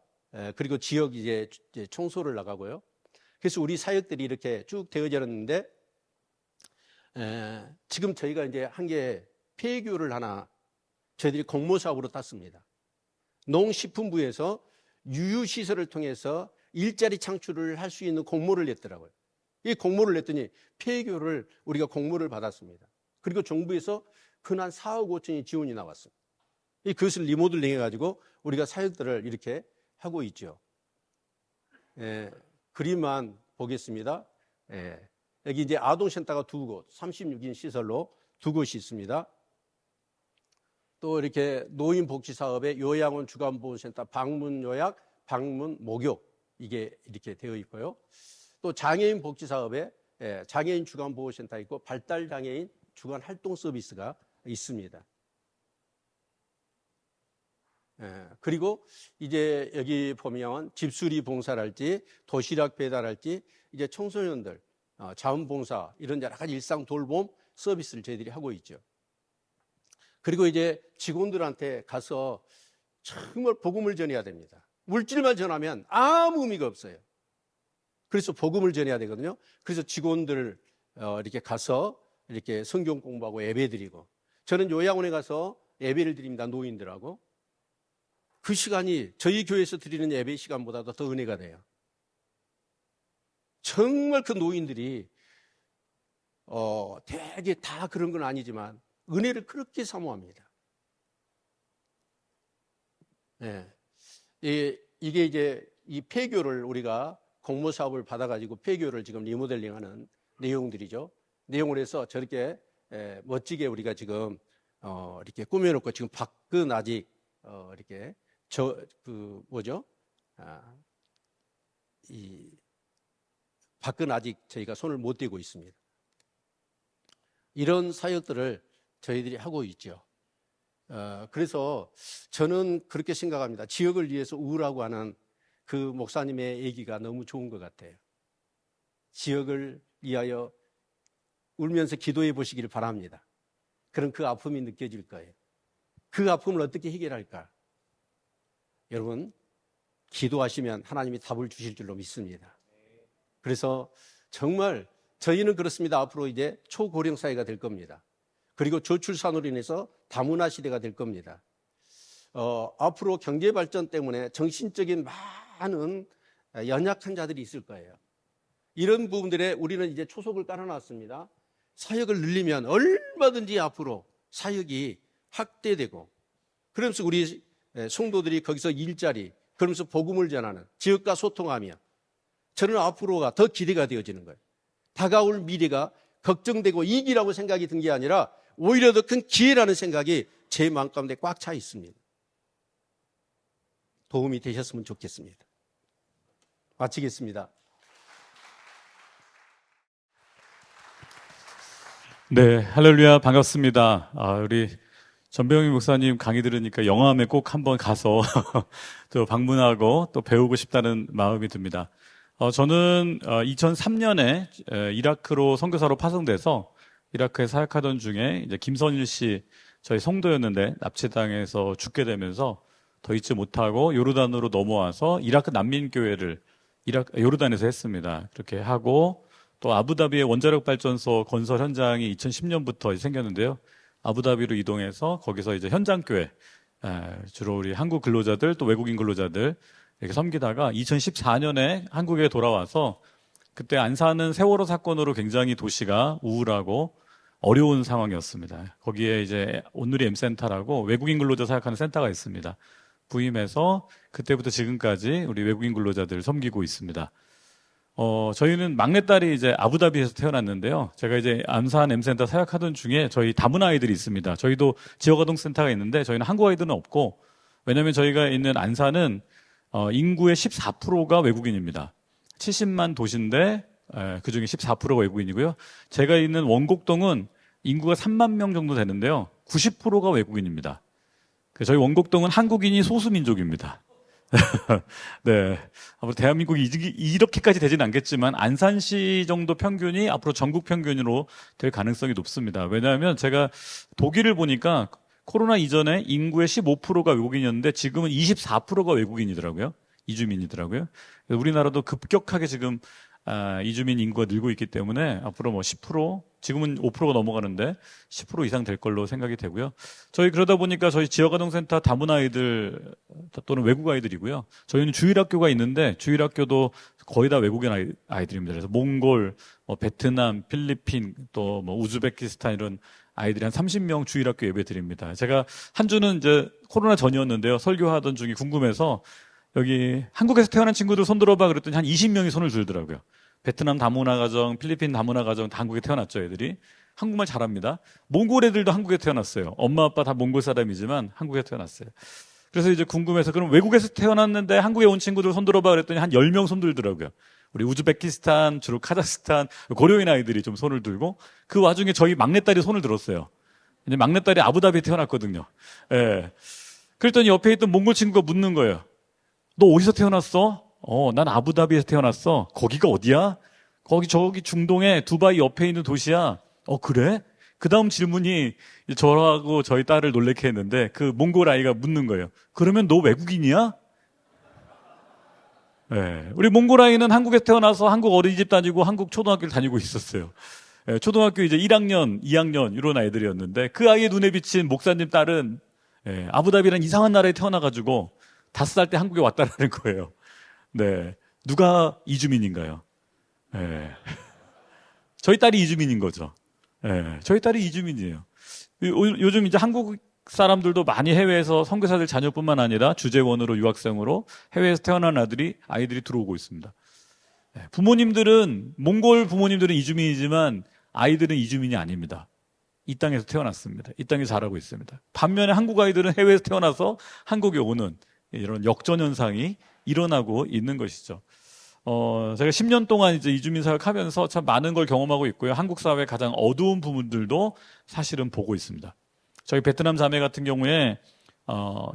A: 그리고 지역 이제 청소를 나가고요. 그래서 우리 사역들이 이렇게 쭉 되어졌는데, 지금 저희가 이제 한 개 폐교를 하나 저희들이 공모사업으로 땄습니다. 농식품부에서 유유시설을 통해서 일자리 창출을 할 수 있는 공모를 냈더라고요. 이 공모를 냈더니 폐교를 우리가 공모를 받았습니다. 그리고 정부에서 근한 4억 5천이 지원이 나왔습니다. 그것을 리모델링 해가지고 우리가 사역들을 이렇게 하고 있죠. 그림만 보겠습니다. 여기 이제 아동센터가 2곳, 36인 시설로 2곳이 있습니다. 또 이렇게 노인복지사업에 요양원 주간보호센터, 방문요약, 방문목욕, 이게 이렇게 되어 있고요. 또 장애인 복지사업에 장애인 주간보호센터 있고 발달장애인 주간활동 서비스가 있습니다. 그리고 이제 여기 보면 집수리 봉사랄지 도시락 배달할지 이제 청소년들 자원봉사 이런 여러 가지 일상 돌봄 서비스를 저희들이 하고 있죠. 그리고 이제 직원들한테 가서 정말 복음을 전해야 됩니다. 물질만 전하면 아무 의미가 없어요. 그래서 복음을 전해야 되거든요. 그래서 직원들 이렇게 가서 이렇게 성경 공부하고 예배 드리고, 저는 요양원에 가서 예배를 드립니다. 노인들하고. 그 시간이 저희 교회에서 드리는 예배 시간보다도 더 은혜가 돼요. 정말 그 노인들이 되게 다 그런 건 아니지만 은혜를 그렇게 사모합니다. 이게 이제 이 폐교를 우리가 공모 사업을 받아가지고 폐교를 지금 리모델링하는 내용들이죠. 내용을 해서 저렇게 멋지게 우리가 지금 이렇게 꾸며놓고, 지금 밖은 아직 이렇게 이 밖은 아직 저희가 손을 못 대고 있습니다. 이런 사역들을 저희들이 하고 있죠. 그래서 저는 그렇게 생각합니다. 지역을 위해서 우라고 하는 그 목사님의 얘기가 너무 좋은 것 같아요. 지역을 위하여 울면서 기도해 보시기를 바랍니다. 그럼 그 아픔이 느껴질 거예요. 그 아픔을 어떻게 해결할까? 여러분, 기도하시면 하나님이 답을 주실 줄로 믿습니다. 그래서 정말 저희는 그렇습니다. 앞으로 이제 초고령 사회가 될 겁니다. 그리고 저출산으로 인해서 다문화 시대가 될 겁니다. 앞으로 경제 발전 때문에 정신적인 많은 연약한 자들이 있을 거예요. 이런 부분들에 우리는 이제 초석을 깔아놨습니다. 사역을 늘리면 얼마든지 앞으로 사역이 확대되고, 그러면서 우리 성도들이 거기서 일자리, 그러면서 복음을 전하는, 지역과 소통하며, 저는 앞으로가 더 기대가 되어지는 거예요. 다가올 미래가 걱정되고 이기라고 생각이 든 게 아니라 오히려 더 큰 기회라는 생각이 제 마음 가운데 꽉 차 있습니다. 도움이 되셨으면 좋겠습니다. 마치겠습니다.
B: 네, 할렐루야, 반갑습니다. 우리 전병희 목사님 강의 들으니까 영암에 꼭 한번 가서 또 방문하고 또 배우고 싶다는 마음이 듭니다. 저는 2003년에 이라크로 선교사로 파송돼서 이라크에 사역하던 중에 이제 김선일 씨, 저희 성도였는데 납치당해서 죽게 되면서 더 있지 못하고 요르단으로 넘어와서 이라크 난민교회를 요르단에서 했습니다. 그렇게 하고 또 아부다비의 원자력 발전소 건설 현장이 2010년부터 생겼는데요. 아부다비로 이동해서 거기서 이제 현장교회, 주로 우리 한국 근로자들 또 외국인 근로자들 이렇게 섬기다가 2014년에 한국에 돌아와서 그때 안산은 세월호 사건으로 굉장히 도시가 우울하고 어려운 상황이었습니다. 거기에 이제 온누리 M센터라고 외국인 근로자 사역하는 센터가 있습니다. 부임해서 그때부터 지금까지 우리 외국인 근로자들 섬기고 있습니다. 저희는 막내딸이 이제 아부다비에서 태어났는데요. 제가 이제 안산 M센터 사역하던 중에 저희 다문 아이들이 있습니다. 저희도 지역아동센터가 있는데 저희는 한국 아이들은 없고, 왜냐하면 저희가 있는 안산은 인구의 14%가 외국인입니다. 70만 도시인데 그중에 14%가 외국인이고요. 제가 있는 원곡동은 인구가 3만 명 정도 되는데요. 90%가 외국인입니다. 저희 원곡동은 한국인이 소수민족입니다. 네. 앞으로 대한민국이 이렇게까지 되진 않겠지만 안산시 정도 평균이 앞으로 전국 평균으로 될 가능성이 높습니다. 왜냐하면 제가 독일을 보니까 코로나 이전에 인구의 15%가 외국인이었는데 지금은 24%가 외국인이더라고요. 이주민이더라고요. 우리나라도 급격하게 지금 이주민 인구가 늘고 있기 때문에 앞으로 뭐 10%, 지금은 5%가 넘어가는데 10% 이상 될 걸로 생각이 되고요. 저희 그러다 보니까 저희 지역아동센터 다문 아이들 또는 외국 아이들이고요. 저희는 주일학교가 있는데 주일학교도 거의 다 외국인 아이들입니다. 그래서 몽골, 베트남, 필리핀, 또 뭐 우즈베키스탄 이런 아이들이 한 30명 주일학교 예배 드립니다. 제가 한 주는 이제 코로나 전이었는데요. 설교하던 중에 궁금해서 여기 한국에서 태어난 친구들 손 들어봐 그랬더니 한 20명이 손을 들더라고요. 베트남 다문화 가정, 필리핀 다문화 가정 다 한국에 태어났죠, 애들이. 한국말 잘합니다. 몽골 애들도 한국에 태어났어요. 엄마 아빠 다 몽골 사람이지만 한국에 태어났어요. 그래서 이제 궁금해서 그럼 외국에서 태어났는데 한국에 온 친구들 손 들어봐 그랬더니 한 10명 손 들더라고요. 우리 우즈베키스탄, 주로 카자흐스탄, 고려인 아이들이 좀 손을 들고 그 와중에 저희 막내딸이 손을 들었어요. 이제 막내딸이 아부다비에 태어났거든요. 예. 그랬더니 옆에 있던 몽골 친구가 묻는 거예요. 너 어디서 태어났어? 난 아부다비에서 태어났어. 거기가 어디야? 거기 저기 중동에 두바이 옆에 있는 도시야. 그래? 그 다음 질문이 저하고 저희 딸을 놀래게 했는데 그 몽골 아이가 묻는 거예요. 그러면 너 외국인이야? 네. 우리 몽골 아이는 한국에 태어나서 한국 어린이집 다니고 한국 초등학교를 다니고 있었어요. 네, 초등학교 이제 1학년, 2학년 이런 아이들이었는데 그 아이의 눈에 비친 목사님 딸은 아부다비라는 이상한 나라에 태어나가지고 5살 때 한국에 왔다라는 거예요. 네. 누가 이주민인가요? 네. 저희 딸이 이주민인 거죠. 네. 저희 딸이 이주민이에요. 요즘 이제 한국 사람들도 많이 해외에서 선교사들 자녀뿐만 아니라 주재원으로 유학생으로 해외에서 태어난 아이들이 들어오고 있습니다. 네. 부모님들은, 몽골 부모님들은 이주민이지만 아이들은 이주민이 아닙니다. 이 땅에서 태어났습니다. 이 땅에서 자라고 있습니다. 반면에 한국 아이들은 해외에서 태어나서 한국에 오는 이런 역전 현상이 일어나고 있는 것이죠. 제가 10년 동안 이제 이주민 사역하면서 참 많은 걸 경험하고 있고요. 한국 사회의 가장 어두운 부분들도 사실은 보고 있습니다. 저희 베트남 자매 같은 경우에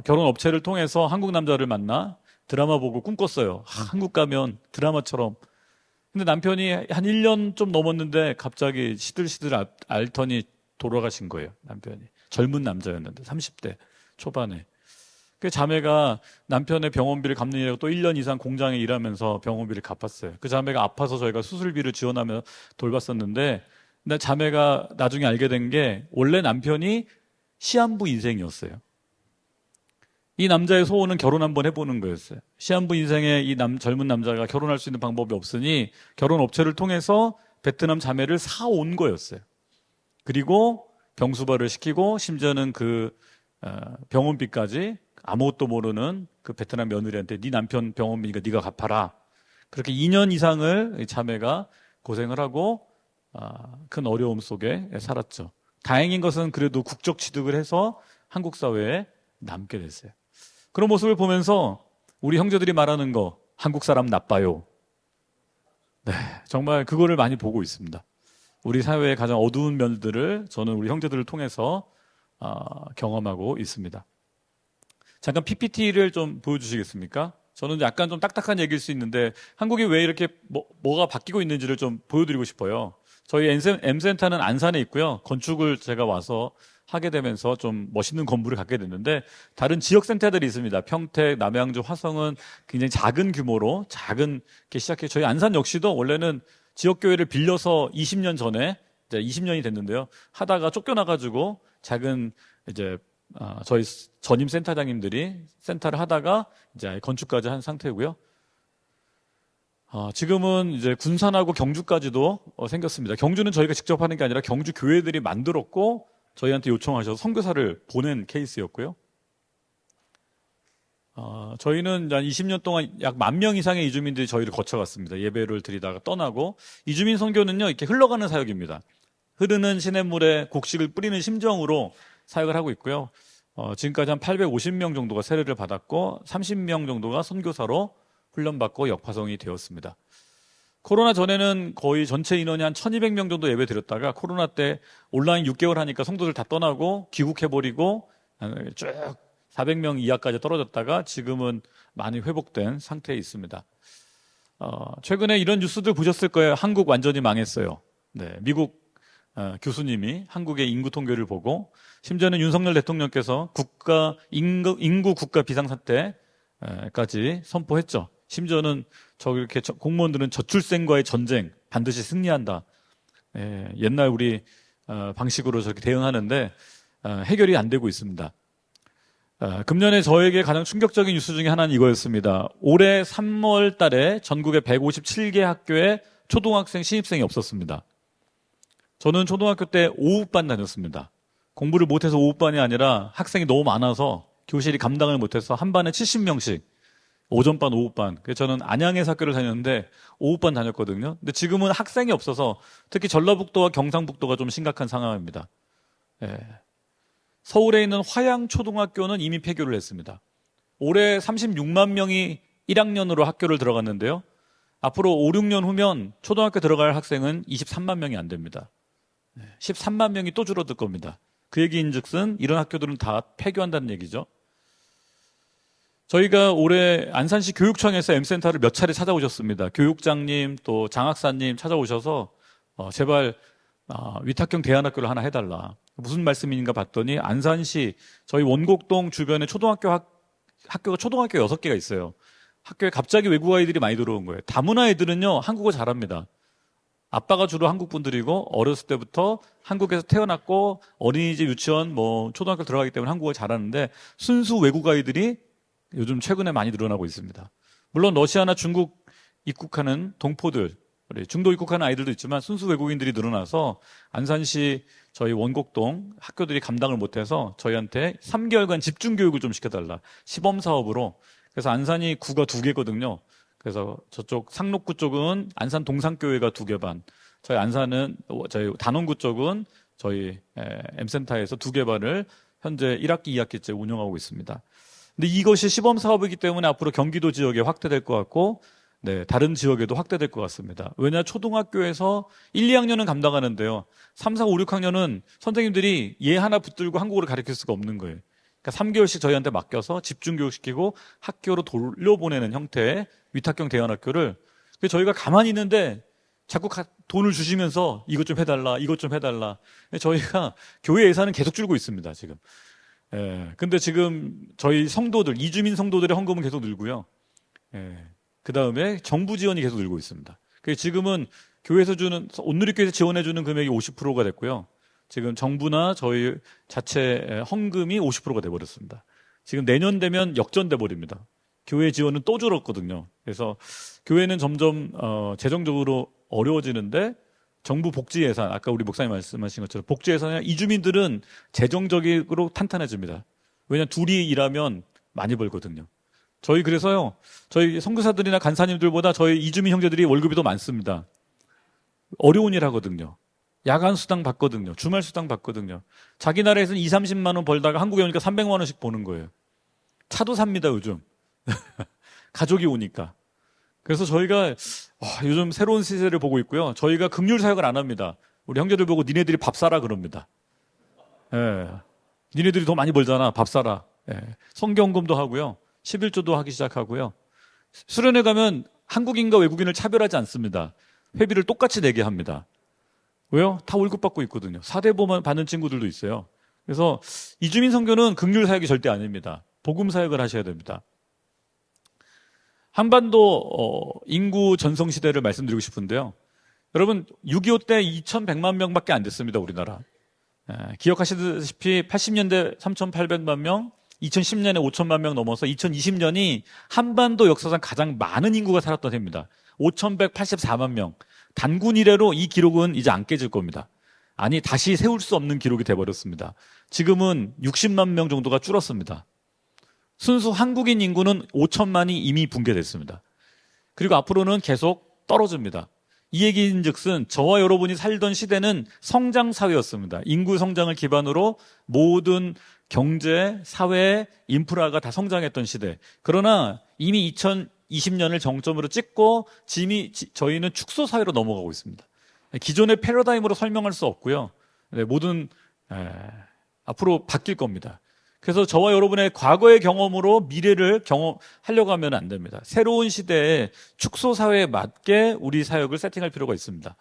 B: 결혼 업체를 통해서 한국 남자를 만나 드라마 보고 꿈꿨어요. 한국 가면 드라마처럼. 근데 남편이 한 1년 좀 넘었는데 갑자기 시들시들 앓더니 돌아가신 거예요. 남편이. 젊은 남자였는데 30대 초반에. 그 자매가 남편의 병원비를 갚느냐고 또 1년 이상 공장에 일하면서 병원비를 갚았어요. 그 자매가 아파서 저희가 수술비를 지원하며 돌봤었는데 근데 자매가 나중에 알게 된 게 원래 남편이 시한부 인생이었어요. 이 남자의 소원은 결혼 한번 해보는 거였어요. 시한부 인생에 이 젊은 남자가 결혼할 수 있는 방법이 없으니 결혼 업체를 통해서 베트남 자매를 사온 거였어요. 그리고 병수발을 시키고 심지어는 그 병원비까지 아무것도 모르는 그 베트남 며느리한테 네 남편 병원비니까 네가 갚아라. 그렇게 2년 이상을 자매가 고생을 하고 큰 어려움 속에 살았죠. 다행인 것은 그래도 국적 취득을 해서 한국 사회에 남게 됐어요. 그런 모습을 보면서 우리 형제들이 말하는 거 한국 사람 나빠요. 네, 정말 그거를 많이 보고 있습니다. 우리 사회의 가장 어두운 면들을 저는 우리 형제들을 통해서 경험하고 있습니다. 잠깐 PPT를 좀 보여주시겠습니까? 저는 약간 좀 딱딱한 얘기일 수 있는데 한국이 왜 이렇게 뭐가 바뀌고 있는지를 좀 보여드리고 싶어요. 저희 M센터는 안산에 있고요. 건축을 제가 와서 하게 되면서 좀 멋있는 건물을 갖게 됐는데 다른 지역센터들이 있습니다. 평택, 남양주, 화성은 굉장히 작은 규모로 작게 시작해 저희 안산 역시도 원래는 지역교회를 빌려서 20년 전에 이제 20년이 됐는데요. 하다가 쫓겨나가지고 작은 이제 저희 전임 센터장님들이 센터를 하다가 이제 건축까지 한 상태고요. 지금은 이제 군산하고 경주까지도 생겼습니다. 경주는 저희가 직접 하는 게 아니라 경주 교회들이 만들었고 저희한테 요청하셔서 선교사를 보낸 케이스였고요. 저희는 한 20년 동안 약 10,000명 이상의 이주민들이 저희를 거쳐갔습니다. 예배를 드리다가 떠나고 이주민 선교는요 이렇게 흘러가는 사역입니다. 흐르는 시냇물에 곡식을 뿌리는 심정으로 사역을 하고 있고요. 지금까지 한 850명 정도가 세례를 받았고 30명 정도가 선교사로 훈련받고 역파송이 되었습니다. 코로나 전에는 거의 전체 인원이 한 1200명 정도 예배 드렸다가 코로나 때 온라인 6개월 하니까 성도들 다 떠나고 귀국해버리고 쭉 400명 이하까지 떨어졌다가 지금은 많이 회복된 상태에 있습니다. 최근에 이런 뉴스들 보셨을 거예요. 한국 완전히 망했어요. 네, 미국 교수님이 한국의 인구 통계를 보고 심지어는 윤석열 대통령께서 인구 국가 비상사태까지 선포했죠. 심지어는 이렇게 공무원들은 저출생과의 전쟁 반드시 승리한다. 옛날 우리 방식으로 저렇게 대응하는데 해결이 안 되고 있습니다. 금년에 저에게 가장 충격적인 뉴스 중에 하나는 이거였습니다. 올해 3월 달에 전국의 157개 학교에 초등학생 신입생이 없었습니다. 저는 초등학교 때 오후반 다녔습니다. 공부를 못해서 오후반이 아니라 학생이 너무 많아서 교실이 감당을 못해서 한 반에 70명씩 오전반, 오후반. 그래서 저는 안양에서 학교를 다녔는데 오후반 다녔거든요. 근데 지금은 학생이 없어서 특히 전라북도와 경상북도가 좀 심각한 상황입니다. 서울에 있는 화양초등학교는 이미 폐교를 했습니다. 올해 36만 명이 1학년으로 학교를 들어갔는데요. 앞으로 5, 6년 후면 초등학교 들어갈 학생은 23만 명이 안 됩니다. 13만 명이 또 줄어들 겁니다. 그 얘기인즉슨 이런 학교들은 다 폐교한다는 얘기죠. 저희가 올해 안산시 교육청에서 M센터를 몇 차례 찾아오셨습니다. 교육장님 또 장학사님 찾아오셔서 제발 위탁형 대안학교를 하나 해달라. 무슨 말씀인가 봤더니 안산시 저희 원곡동 주변에 학교가 초등학교 6개가 있어요. 학교에 갑자기 외국 아이들이 많이 들어온 거예요. 다문화 애들은요 한국어 잘합니다. 아빠가 주로 한국 분들이고 어렸을 때부터 한국에서 태어났고 어린이집, 유치원, 초등학교 들어가기 때문에 한국어 잘하는데 순수 외국 아이들이 요즘 최근에 많이 늘어나고 있습니다. 물론 러시아나 중국 입국하는 동포들, 중도 입국하는 아이들도 있지만 순수 외국인들이 늘어나서 안산시 저희 원곡동 학교들이 감당을 못해서 저희한테 3개월간 집중교육을 좀 시켜달라. 시범사업으로. 그래서 안산이 구가 2개거든요. 그래서 저쪽 상록구 쪽은 안산 동산교회가 2개 반, 저희 단원구 쪽은 저희 M센터에서 2개 반을 현재 1학기, 2학기째 운영하고 있습니다. 근데 이것이 시범 사업이기 때문에 앞으로 경기도 지역에 확대될 것 같고, 다른 지역에도 확대될 것 같습니다. 왜냐, 초등학교에서 1, 2학년은 감당하는데요. 3, 4, 5, 6학년은 선생님들이 얘 하나 붙들고 한국어를 가르칠 수가 없는 거예요. 그러니까 3개월씩 저희한테 맡겨서 집중교육시키고 학교로 돌려보내는 형태의 위탁형 대안학교를, 저희가 가만히 있는데 자꾸 돈을 주시면서 이것 좀 해달라, 이것 좀 해달라. 저희가 교회 예산은 계속 줄고 있습니다, 지금. 근데 지금 저희 성도들, 이주민 성도들의 헌금은 계속 늘고요. 그 다음에 정부 지원이 계속 늘고 있습니다. 지금은 교회에서 온누리교회에서 지원해주는 금액이 50%가 됐고요. 지금 정부나 저희 자체 헌금이 50%가 돼버렸습니다. 지금 내년 되면 역전돼 버립니다. 교회 지원은 또 줄었거든요. 그래서 교회는 점점 재정적으로 어려워지는데 정부 복지 예산, 아까 우리 목사님 말씀하신 것처럼 복지 예산에 이주민들은 재정적으로 탄탄해집니다. 왜냐하면 둘이 일하면 많이 벌거든요. 그래서요, 저희 선교사들이나 간사님들보다 저희 이주민 형제들이 월급이 더 많습니다. 어려운 일 하거든요. 야간 수당 받거든요. 주말 수당 받거든요. 자기 나라에서는 2, 30만 원 벌다가 한국에 오니까 300만 원씩 버는 거예요. 차도 삽니다, 요즘. 가족이 오니까. 그래서 저희가 요즘 새로운 시세를 보고 있고요. 저희가 긍휼 사역을 안 합니다. 우리 형제들 보고 니네들이 밥 사라 그럽니다. 니네들이 더 많이 벌잖아. 밥 사라. 성경금도 하고요. 11조도 하기 시작하고요. 수련회 가면 한국인과 외국인을 차별하지 않습니다. 회비를 똑같이 내게 합니다. 왜요? 다 월급 받고 있거든요. 사대보만 받는 친구들도 있어요. 그래서 이주민 선교는 긍휼 사역이 절대 아닙니다. 복음 사역을 하셔야 됩니다. 한반도 인구 전성 시대를 말씀드리고 싶은데요. 여러분 6.25 때 2,100만 명밖에 안 됐습니다. 우리나라. 기억하시다시피 80년대 3,800만 명, 2010년에 5천만 명 넘어서 2020년이 한반도 역사상 가장 많은 인구가 살았던 해입니다. 5,184만 명. 단군 이래로 이 기록은 이제 안 깨질 겁니다. 아니, 다시 세울 수 없는 기록이 돼버렸습니다. 지금은 60만 명 정도가 줄었습니다. 순수 한국인 인구는 5천만이 이미 붕괴됐습니다. 그리고 앞으로는 계속 떨어집니다. 이 얘기인즉슨 저와 여러분이 살던 시대는 성장 사회였습니다. 인구 성장을 기반으로 모든 경제, 사회, 인프라가 다 성장했던 시대. 그러나 이미 2020년을 정점으로 찍고 저희는 축소 사회로 넘어가고 있습니다. 기존의 패러다임으로 설명할 수 없고요. 모든 앞으로 바뀔 겁니다. 그래서 저와 여러분의 과거의 경험으로 미래를 경험하려고 하면 안 됩니다. 새로운 시대의 축소 사회에 맞게 우리 사역을 세팅할 필요가 있습니다.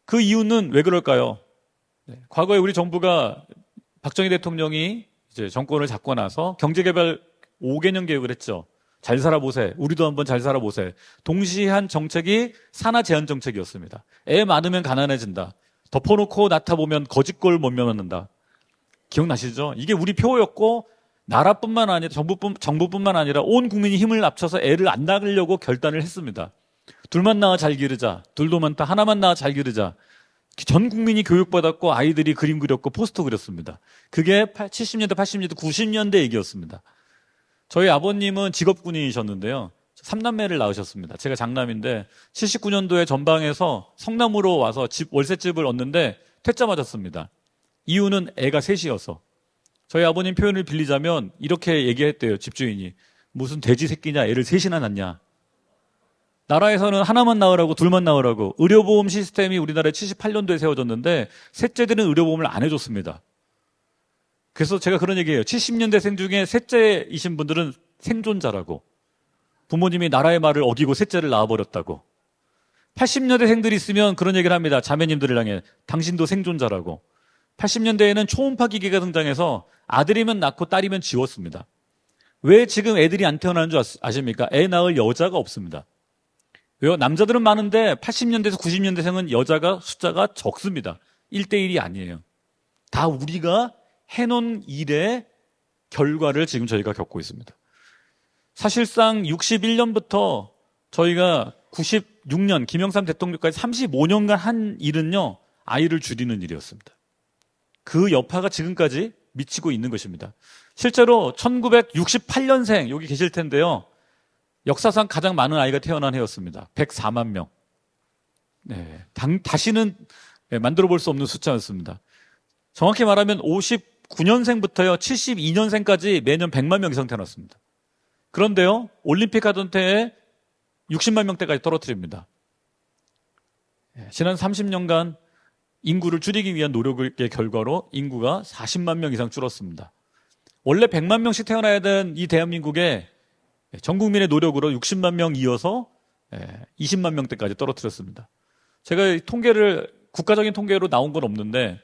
B: 그 이유는 왜 그럴까요? 과거에 우리 정부가 박정희 대통령이 이제 정권을 잡고 나서 경제개발 5개년 계획을 했죠. 잘 살아보세. 우리도 한번 잘 살아보세. 동시에 한 정책이 산하 제한 정책이었습니다. 애 많으면 가난해진다. 덮어놓고 나타보면 거짓골 못 면한다. 기억나시죠? 이게 우리 표였고 나라뿐만 아니라 정부뿐만 아니라 온 국민이 힘을 합쳐서 애를 안 낳으려고 결단을 했습니다. 둘만 낳아 잘 기르자. 둘도 많다. 하나만 낳아 잘 기르자. 전 국민이 교육받았고 아이들이 그림 그렸고 포스터 그렸습니다. 그게 70년대, 80년대, 90년대 얘기였습니다. 저희 아버님은 직업군인이셨는데요. 3남매를 낳으셨습니다. 제가 장남인데 79년도에 전방에서 성남으로 와서 월세집을 얻는데 퇴짜 맞았습니다. 이유는 애가 셋이어서. 저희 아버님 표현을 빌리자면 이렇게 얘기했대요. 집주인이. 무슨 돼지 새끼냐, 애를 셋이나 낳냐. 나라에서는 하나만 낳으라고, 둘만 낳으라고. 의료보험 시스템이 우리나라에 78년도에 세워졌는데 셋째들은 의료보험을 안 해줬습니다. 그래서 제가 그런 얘기해요. 70년대생 중에 셋째이신 분들은 생존자라고. 부모님이 나라의 말을 어기고 셋째를 낳아버렸다고. 80년대생들이 있으면 그런 얘기를 합니다. 자매님들을 향해. 당신도 생존자라고. 80년대에는 초음파 기계가 등장해서 아들이면 낳고 딸이면 지웠습니다. 왜 지금 애들이 안 태어나는 줄 아십니까? 애 낳을 여자가 없습니다. 왜요? 남자들은 많은데 80년대에서 90년대생은 여자가 숫자가 적습니다. 1대1이 아니에요. 다 우리가 해놓은 일의 결과를 지금 저희가 겪고 있습니다. 사실상 61년부터 저희가 96년 김영삼 대통령까지 35년간 한 일은요, 아이를 줄이는 일이었습니다. 그 여파가 지금까지 미치고 있는 것입니다. 실제로 1968년생 여기 계실 텐데요. 역사상 가장 많은 아이가 태어난 해였습니다. 104만 명. 네, 다시는 만들어 볼 수 없는 숫자였습니다. 정확히 말하면 59년생부터요 72년생까지 매년 100만 명 이상 태어났습니다. 그런데요 올림픽 하던 때에 60만 명대까지 떨어뜨립니다. 지난 30년간 인구를 줄이기 위한 노력의 결과로 인구가 40만 명 이상 줄었습니다. 원래 100만 명씩 태어나야 되는 이 대한민국에 전 국민의 노력으로 60만 명 이어서 20만 명대까지 떨어뜨렸습니다. 제가 국가적인 통계로 나온 건 없는데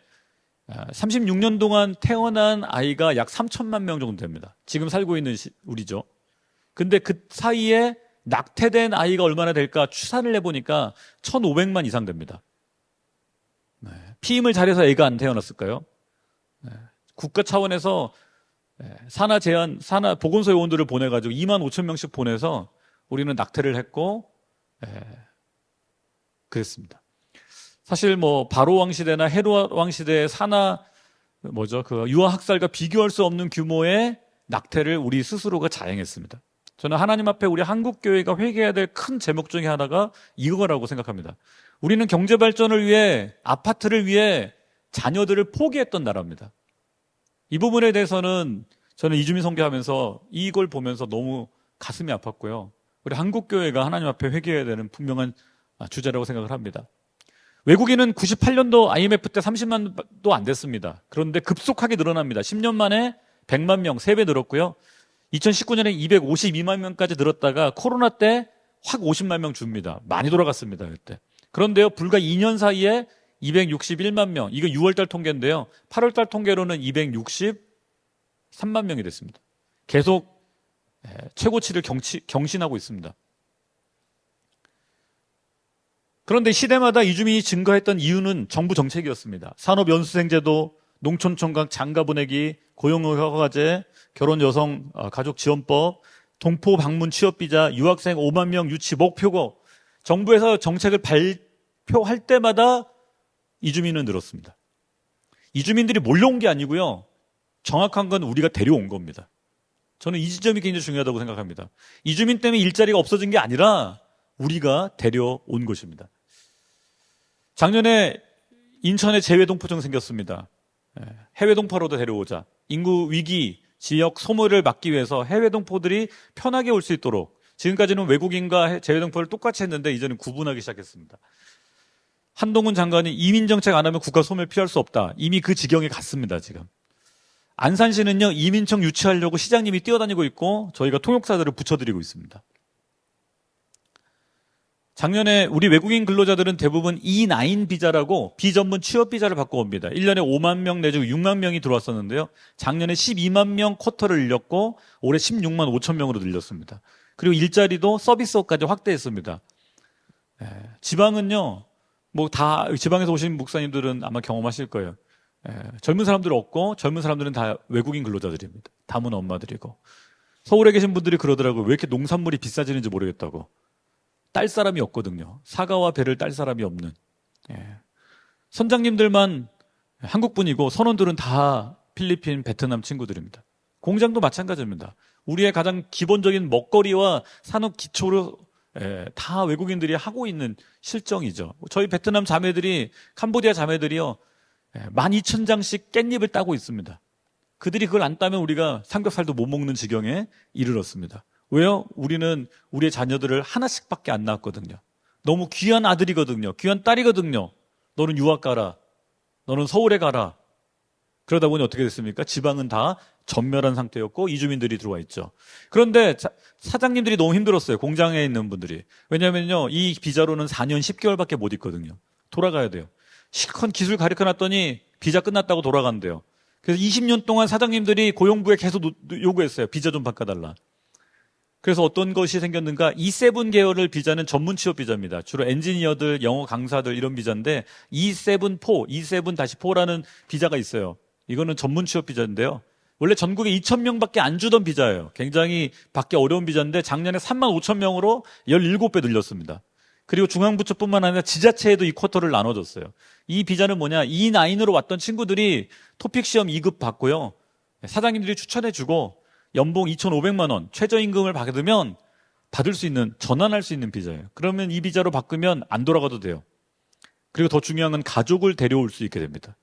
B: 36년 동안 태어난 아이가 약 3천만 명 정도 됩니다. 지금 살고 있는 우리죠. 근데 그 사이에 낙태된 아이가 얼마나 될까 추산을 해보니까 1,500만 이상 됩니다. 피임을 잘해서 애가 안 태어났을까요? 국가 차원에서 산하 보건소 요원들을 보내가지고 2만 5천 명씩 보내서 우리는 낙태를 했고 그랬습니다. 사실 바로 왕 시대나 헤롯 왕 시대의 유아 학살과 비교할 수 없는 규모의 낙태를 우리 스스로가 자행했습니다. 저는 하나님 앞에 우리 한국 교회가 회개해야 될 큰 제목 중에 하나가 이거라고 생각합니다. 우리는 경제 발전을 위해 아파트를 위해 자녀들을 포기했던 나라입니다. 이 부분에 대해서는 저는 이주민 선교하면서 이걸 보면서 너무 가슴이 아팠고요. 우리 한국 교회가 하나님 앞에 회개해야 되는 분명한 주제라고 생각을 합니다. 외국인은 98년도 IMF 때 30만도 안 됐습니다. 그런데 급속하게 늘어납니다. 10년 만에 100만 명, 3배 늘었고요. 2019년에 252만 명까지 늘었다가 코로나 때 확 50만 명 줍니다. 많이 돌아갔습니다. 그때. 그런데요, 불과 2년 사이에 261만 명, 이거 6월달 통계인데요. 8월달 통계로는 263만 명이 됐습니다. 계속 최고치를 경신하고 있습니다. 그런데 시대마다 이주민이 증가했던 이유는 정부 정책이었습니다. 산업연수생제도, 농촌총각 장가 보내기, 고용허가제, 결혼여성 가족지원법, 동포 방문 취업비자, 유학생 5만 명 유치 목표고 정부에서 정책을 발표할 때마다 이주민은 늘었습니다. 이주민들이 몰려온 게 아니고요. 정확한 건 우리가 데려온 겁니다. 저는 이 지점이 굉장히 중요하다고 생각합니다. 이주민 때문에 일자리가 없어진 게 아니라 우리가 데려온 것입니다. 작년에 인천에 재외동포증 생겼습니다. 해외동포로도 데려오자. 인구 위기, 지역 소모를 막기 위해서 해외동포들이 편하게 올 수 있도록 지금까지는 외국인과 재외동포를 똑같이 했는데 이제는 구분하기 시작했습니다. 한동훈 장관이 이민정책 안 하면 국가 소멸 피할 수 없다. 이미 그 지경에 갔습니다. 지금. 안산시는요, 이민청 유치하려고 시장님이 뛰어다니고 있고 저희가 통역사들을 붙여드리고 있습니다. 작년에 우리 외국인 근로자들은 대부분 E9 비자라고 비전문 취업 비자를 받고 옵니다. 1년에 5만 명 내지 6만 명이 들어왔었는데요. 작년에 12만 명 쿼터를 늘렸고 올해 16만 5천 명으로 늘렸습니다. 그리고 일자리도 서비스업까지 확대했습니다. 지방은요, 뭐 다 지방에서 오신 목사님들은 아마 경험하실 거예요. 젊은 사람들 없고 젊은 사람들은 다 외국인 근로자들입니다. 담은 엄마들이고. 서울에 계신 분들이 그러더라고요. 왜 이렇게 농산물이 비싸지는지 모르겠다고. 딸 사람이 없거든요. 사과와 배를 딸 사람이 없는. 선장님들만 한국분이고 선원들은 다 필리핀, 베트남 친구들입니다. 공장도 마찬가지입니다. 우리의 가장 기본적인 먹거리와 산업 기초로 다 외국인들이 하고 있는 실정이죠. 저희 베트남 자매들이, 캄보디아 자매들이요, 12,000장씩 깻잎을 따고 있습니다. 그들이 그걸 안 따면 우리가 삼겹살도 못 먹는 지경에 이르렀습니다. 왜요? 우리는 우리의 자녀들을 하나씩밖에 안 낳았거든요. 너무 귀한 아들이거든요. 귀한 딸이거든요. 너는 유학 가라. 너는 서울에 가라. 그러다 보니 어떻게 됐습니까? 지방은 다 전멸한 상태였고 이주민들이 들어와 있죠. 그런데 사장님들이 너무 힘들었어요. 공장에 있는 분들이. 왜냐하면요, 이 비자로는 4년 10개월밖에 못 있거든요. 돌아가야 돼요. 실컷 기술 가르쳐놨더니 비자 끝났다고 돌아간대요. 그래서 20년 동안 사장님들이 고용부에 계속 요구했어요. 비자 좀 바꿔달라. 그래서 어떤 것이 생겼는가? E7 계열을 비자는 전문 취업 비자입니다. 주로 엔지니어들, 영어 강사들 이런 비자인데 E7-4, E7-4라는 비자가 있어요. 이거는 전문 취업 비자인데요. 원래 전국에 2,000명밖에 안 주던 비자예요. 굉장히 받기 어려운 비자인데 작년에 35,000명으로 17배 늘렸습니다. 그리고 중앙부처뿐만 아니라 지자체에도 이 쿼터를 나눠줬어요. 이 비자는 뭐냐? E9으로 왔던 친구들이 토픽 시험 2급 받고요. 사장님들이 추천해주고 연봉 2,500만 원, 최저임금을 받으면 받을 수 있는, 전환할 수 있는 비자예요. 그러면 이 비자로 바꾸면 안 돌아가도 돼요. 그리고 더 중요한 건 가족을 데려올 수 있게 됩니다.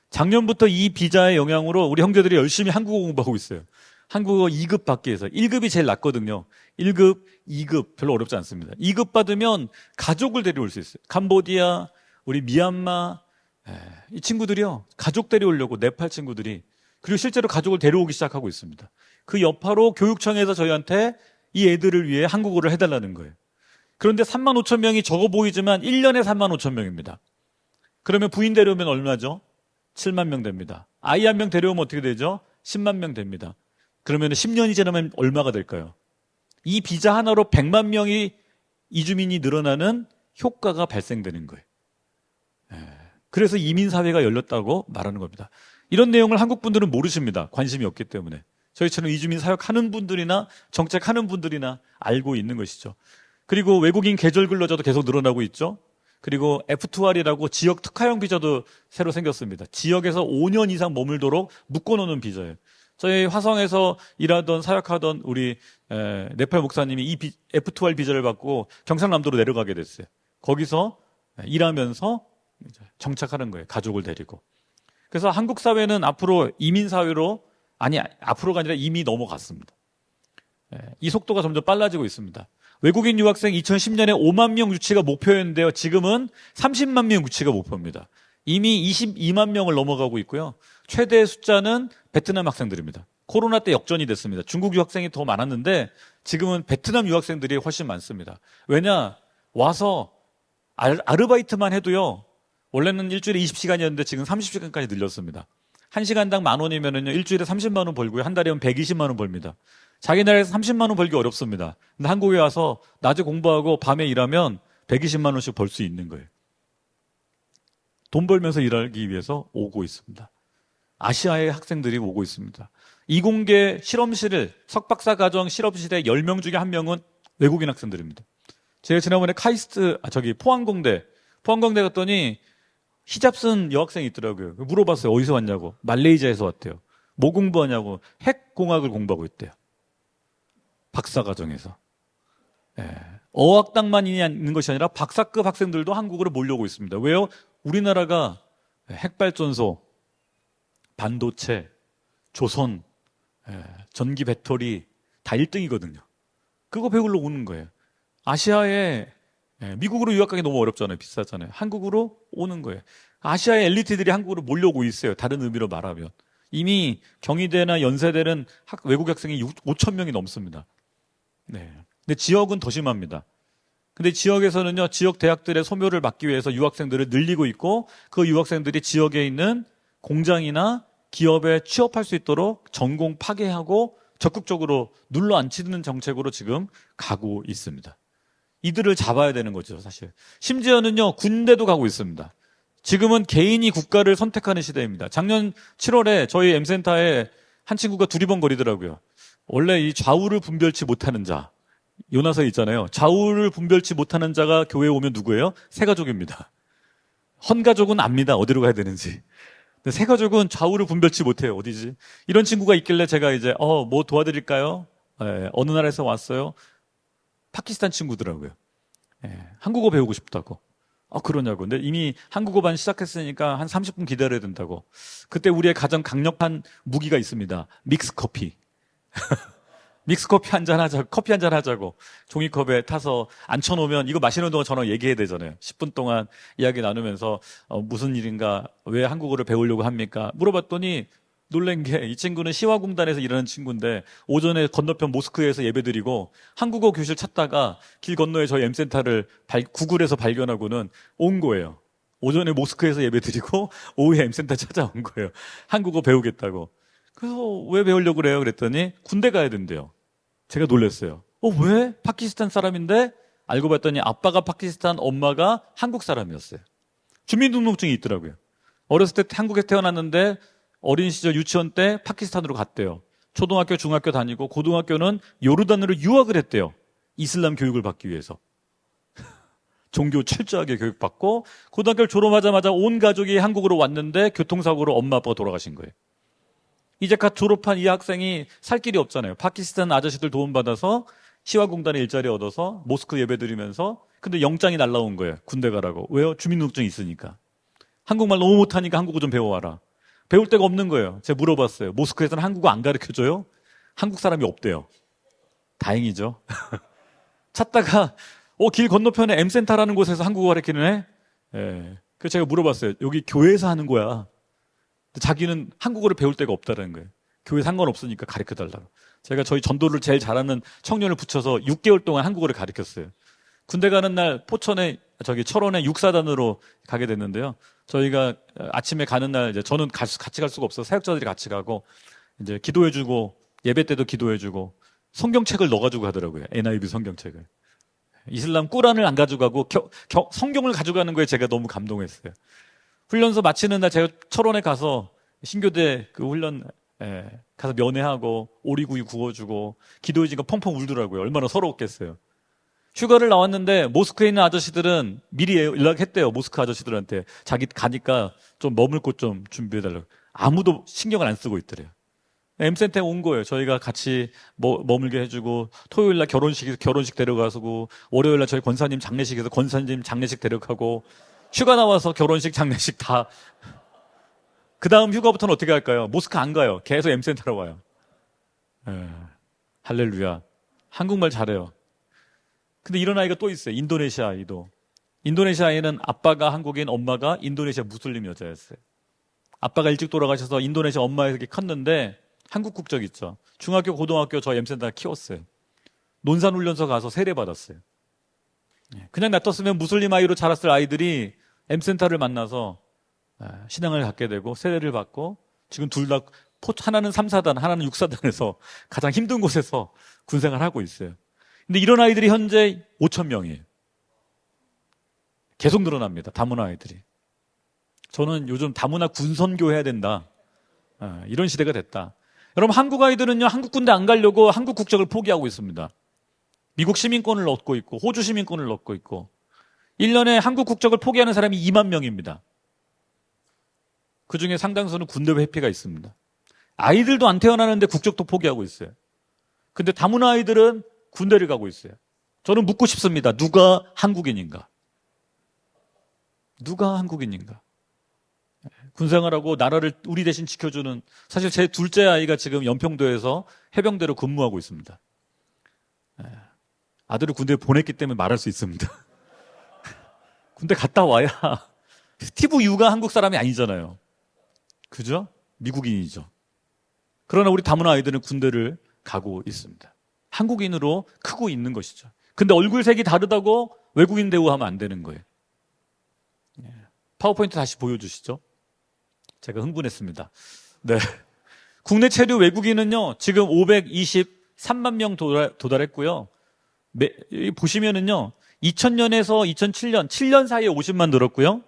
B: 작년부터 이 비자의 영향으로 우리 형제들이 열심히 한국어 공부하고 있어요. 한국어 2급 받기 위해서. 1급이 제일 낮거든요. 1급, 2급 별로 어렵지 않습니다. 2급 받으면 가족을 데려올 수 있어요. 캄보디아, 우리 미얀마, 이 친구들이요, 가족 데려오려고, 네팔 친구들이. 그리고 실제로 가족을 데려오기 시작하고 있습니다. 그 여파로 교육청에서 저희한테 이 애들을 위해 한국어를 해달라는 거예요. 그런데 35,000명이 적어 보이지만 1년에 35,000명입니다. 그러면 부인 데려오면 얼마죠? 7만 명 됩니다. 아이 한 명 데려오면 어떻게 되죠? 10만 명 됩니다. 그러면 10년이 지나면 얼마가 될까요? 이 비자 하나로 100만 명이 이주민이 늘어나는 효과가 발생되는 거예요. 그래서 이민사회가 열렸다고 말하는 겁니다. 이런 내용을 한국 분들은 모르십니다. 관심이 없기 때문에. 저희처럼 이주민 사역하는 분들이나 정책하는 분들이나 알고 있는 것이죠. 그리고 외국인 계절 근로자도 계속 늘어나고 있죠. 그리고 F2R이라고 지역 특화형 비자도 새로 생겼습니다. 지역에서 5년 이상 머물도록 묶어놓는 비자예요. 저희 화성에서 일하던 사역하던 우리 네팔 목사님이 이 F2R 비자를 받고 경상남도로 내려가게 됐어요. 거기서 일하면서 정착하는 거예요. 가족을 데리고. 그래서 한국 사회는 앞으로 이민 사회로, 아니 앞으로가 아니라 이미 넘어갔습니다. 이 속도가 점점 빨라지고 있습니다. 외국인 유학생 2010년에 5만 명 유치가 목표였는데요. 지금은 30만 명 유치가 목표입니다. 이미 22만 명을 넘어가고 있고요. 최대 숫자는 베트남 학생들입니다. 코로나 때 역전이 됐습니다. 중국 유학생이 더 많았는데 지금은 베트남 유학생들이 훨씬 많습니다. 왜냐? 와서 아르바이트만 해도요. 원래는 일주일에 20시간이었는데 지금 30시간까지 늘렸습니다. 1시간당 10,000원이면은요, 일주일에 30만 원 벌고요. 한 달이면 120만 원 벌입니다. 자기 나라에서 30만 원 벌기 어렵습니다. 근데 한국에 와서 낮에 공부하고 밤에 일하면 120만 원씩 벌 수 있는 거예요. 돈 벌면서 일하기 위해서 오고 있습니다. 아시아의 학생들이 오고 있습니다. 이공계 실험실을, 석박사 과정 실험실에 10명 중에 1명은 외국인 학생들입니다. 제가 지난번에 포항공대 갔더니 히잡 쓴 여학생이 있더라고요. 물어봤어요. 어디서 왔냐고. 말레이시아에서 왔대요. 뭐 공부하냐고. 핵공학을 공부하고 있대요. 박사과정에서. 어학당만 있는 것이 아니라 박사급 학생들도 한국으로 몰려오고 있습니다. 왜요? 우리나라가 핵발전소, 반도체, 조선, 전기 배터리 다 1등이거든요. 그거 배우러 오는 거예요. 아시아에 미국으로 유학 가기 너무 어렵잖아요. 비싸잖아요. 한국으로 오는 거예요. 아시아의 엘리트들이 한국으로 몰려오고 있어요. 다른 의미로 말하면. 이미 경희대나 연세대는 외국 학생이 5천 명이 넘습니다. 네. 근데 지역은 더 심합니다. 근데 지역에서는요, 지역 대학들의 소멸을 막기 위해서 유학생들을 늘리고 있고, 그 유학생들이 지역에 있는 공장이나 기업에 취업할 수 있도록 전공 파괴하고 적극적으로 눌러 앉히는 정책으로 지금 가고 있습니다. 이들을 잡아야 되는 거죠, 사실. 심지어는요, 군대도 가고 있습니다. 지금은 개인이 국가를 선택하는 시대입니다. 작년 7월에 저희 M센터에 한 친구가 두리번거리더라고요. 원래 이 좌우를 분별치 못하는 자, 요나서에 있잖아요. 좌우를 분별치 못하는 자가 교회에 오면 누구예요? 새가족입니다. 헌가족은 압니다. 어디로 가야 되는지. 근데 새가족은 좌우를 분별치 못해요. 어디지? 이런 친구가 있길래 제가 이제 뭐 도와드릴까요? 어느 나라에서 왔어요? 파키스탄 친구더라고요. 한국어 배우고 싶다고. 그러냐고. 근데 이미 한국어반 시작했으니까 한 30분 기다려야 된다고. 그때 우리의 가장 강력한 무기가 있습니다. 믹스커피. 믹스커피 한잔 하자고, 커피 한잔 하자고. 종이컵에 타서 앉혀놓으면 이거 마시는 동안 저랑 얘기해야 되잖아요. 10분 동안 이야기 나누면서 무슨 일인가, 왜 한국어를 배우려고 합니까? 물어봤더니 놀란 게 이 친구는 시화공단에서 일하는 친구인데 오전에 건너편 모스크에서 예배드리고 한국어 교실 찾다가 길 건너에 저희 M센터를 구글에서 발견하고는 온 거예요. 오전에 모스크에서 예배드리고 오후에 M센터 찾아온 거예요. 한국어 배우겠다고. 그래서 왜 배우려고 그래요? 그랬더니 군대 가야 된대요. 제가 놀랐어요. 왜? 파키스탄 사람인데? 알고 봤더니 아빠가 파키스탄, 엄마가 한국 사람이었어요. 주민등록증이 있더라고요. 어렸을 때 한국에 태어났는데 어린 시절 유치원 때 파키스탄으로 갔대요. 초등학교, 중학교 다니고 고등학교는 요르단으로 유학을 했대요. 이슬람 교육을 받기 위해서. 종교 철저하게 교육받고 고등학교를 졸업하자마자 온 가족이 한국으로 왔는데 교통사고로 엄마 아빠가 돌아가신 거예요. 이제 갓 졸업한 이 학생이 살 길이 없잖아요. 파키스탄 아저씨들 도움받아서 시화공단에 일자리 얻어서 모스크 예배 드리면서 근데 영장이 날라온 거예요. 군대 가라고. 왜요? 주민등록증이 있으니까. 한국말 너무 못하니까 한국어 좀 배워와라. 배울 데가 없는 거예요. 제가 물어봤어요. 모스크에서는 한국어 안 가르쳐줘요? 한국 사람이 없대요. 다행이죠. 찾다가 길 건너편에 M센터라는 곳에서 한국어 가르치는 애? 그래서 제가 물어봤어요. 여기 교회에서 하는 거야. 자기는 한국어를 배울 데가 없다는 거예요. 교회 상관없으니까 가르쳐달라고. 제가 저희 전도를 제일 잘하는 청년을 붙여서 6개월 동안 한국어를 가르쳤어요. 군대 가는 날 포천에 철원에 육사단으로 가게 됐는데요. 저희가 아침에 가는 날 이제 저는 같이 갈 수가 없어서 사역자들이 같이 가고 이제 기도해주고 예배 때도 기도해주고 성경책을 넣어가지고 가더라고요. NIV 성경책을. 이슬람 꾸란을 안 가져가고 성경을 가져가는 거에 제가 너무 감동했어요. 훈련소 마치는 날 제가 철원에 가서 신교대 그 훈련 가서 면회하고 오리구이 구워주고 기도해주니까 펑펑 울더라고요. 얼마나 서러웠겠어요. 휴가를 나왔는데 모스크에 있는 아저씨들은 미리 연락했대요. 모스크 아저씨들한테. 자기 가니까 좀 머물 곳 좀 준비해달라고. 아무도 신경을 안 쓰고 있더래요. M센터에 온 거예요. 저희가 같이 머물게 해주고 토요일날 결혼식 데려가고 월요일날 저희 권사님 장례식에서 권사님 장례식 데려가고 휴가 나와서 결혼식 장례식 다. 그 다음 휴가부터는 어떻게 할까요? 모스크 안 가요. 계속 M센터로 와요. 할렐루야. 한국말 잘해요. 근데 이런 아이가 또 있어요. 인도네시아 아이도. 인도네시아 아이는 아빠가 한국인, 엄마가 인도네시아 무슬림 여자였어요. 아빠가 일찍 돌아가셔서 인도네시아 엄마에게 컸는데 한국 국적 있죠. 중학교, 고등학교 저 M센터 키웠어요. 논산훈련소 가서 세례받았어요. 그냥 놔뒀으면 무슬림 아이로 자랐을 아이들이 M센터를 만나서 신앙을 갖게 되고 세례를 받고 지금 둘 다 하나는 3사단, 하나는 6사단에서 가장 힘든 곳에서 군생활을 하고 있어요. 근데 이런 아이들이 현재 5천 명이에요. 계속 늘어납니다. 다문화 아이들이. 저는 요즘 다문화 군선교 해야 된다. 이런 시대가 됐다. 여러분 한국 아이들은요. 한국 군대 안 가려고 한국 국적을 포기하고 있습니다. 미국 시민권을 얻고 있고 호주 시민권을 얻고 있고 1년에 한국 국적을 포기하는 사람이 2만 명입니다. 그중에 상당수는 군대 회피가 있습니다. 아이들도 안 태어나는데 국적도 포기하고 있어요. 근데 다문화 아이들은 군대를 가고 있어요. 저는 묻고 싶습니다. 누가 한국인인가? 누가 한국인인가? 군생활하고 나라를 우리 대신 지켜주는 사실 제 둘째 아이가 지금 연평도에서 해병대로 근무하고 있습니다. 아들을 군대에 보냈기 때문에 말할 수 있습니다. 군대 갔다 와야 스티브 유가 한국 사람이 아니잖아요. 그죠? 미국인이죠. 그러나 우리 다문화 아이들은 군대를 가고 있습니다. 한국인으로 크고 있는 것이죠. 근데 얼굴색이 다르다고 외국인 대우하면 안 되는 거예요. 파워포인트 다시 보여주시죠. 제가 흥분했습니다. 네. 국내 체류 외국인은요, 지금 523만 명 도달했고요. 보시면은요, 2000년에서 2007년, 7년 사이에 50만 늘었고요.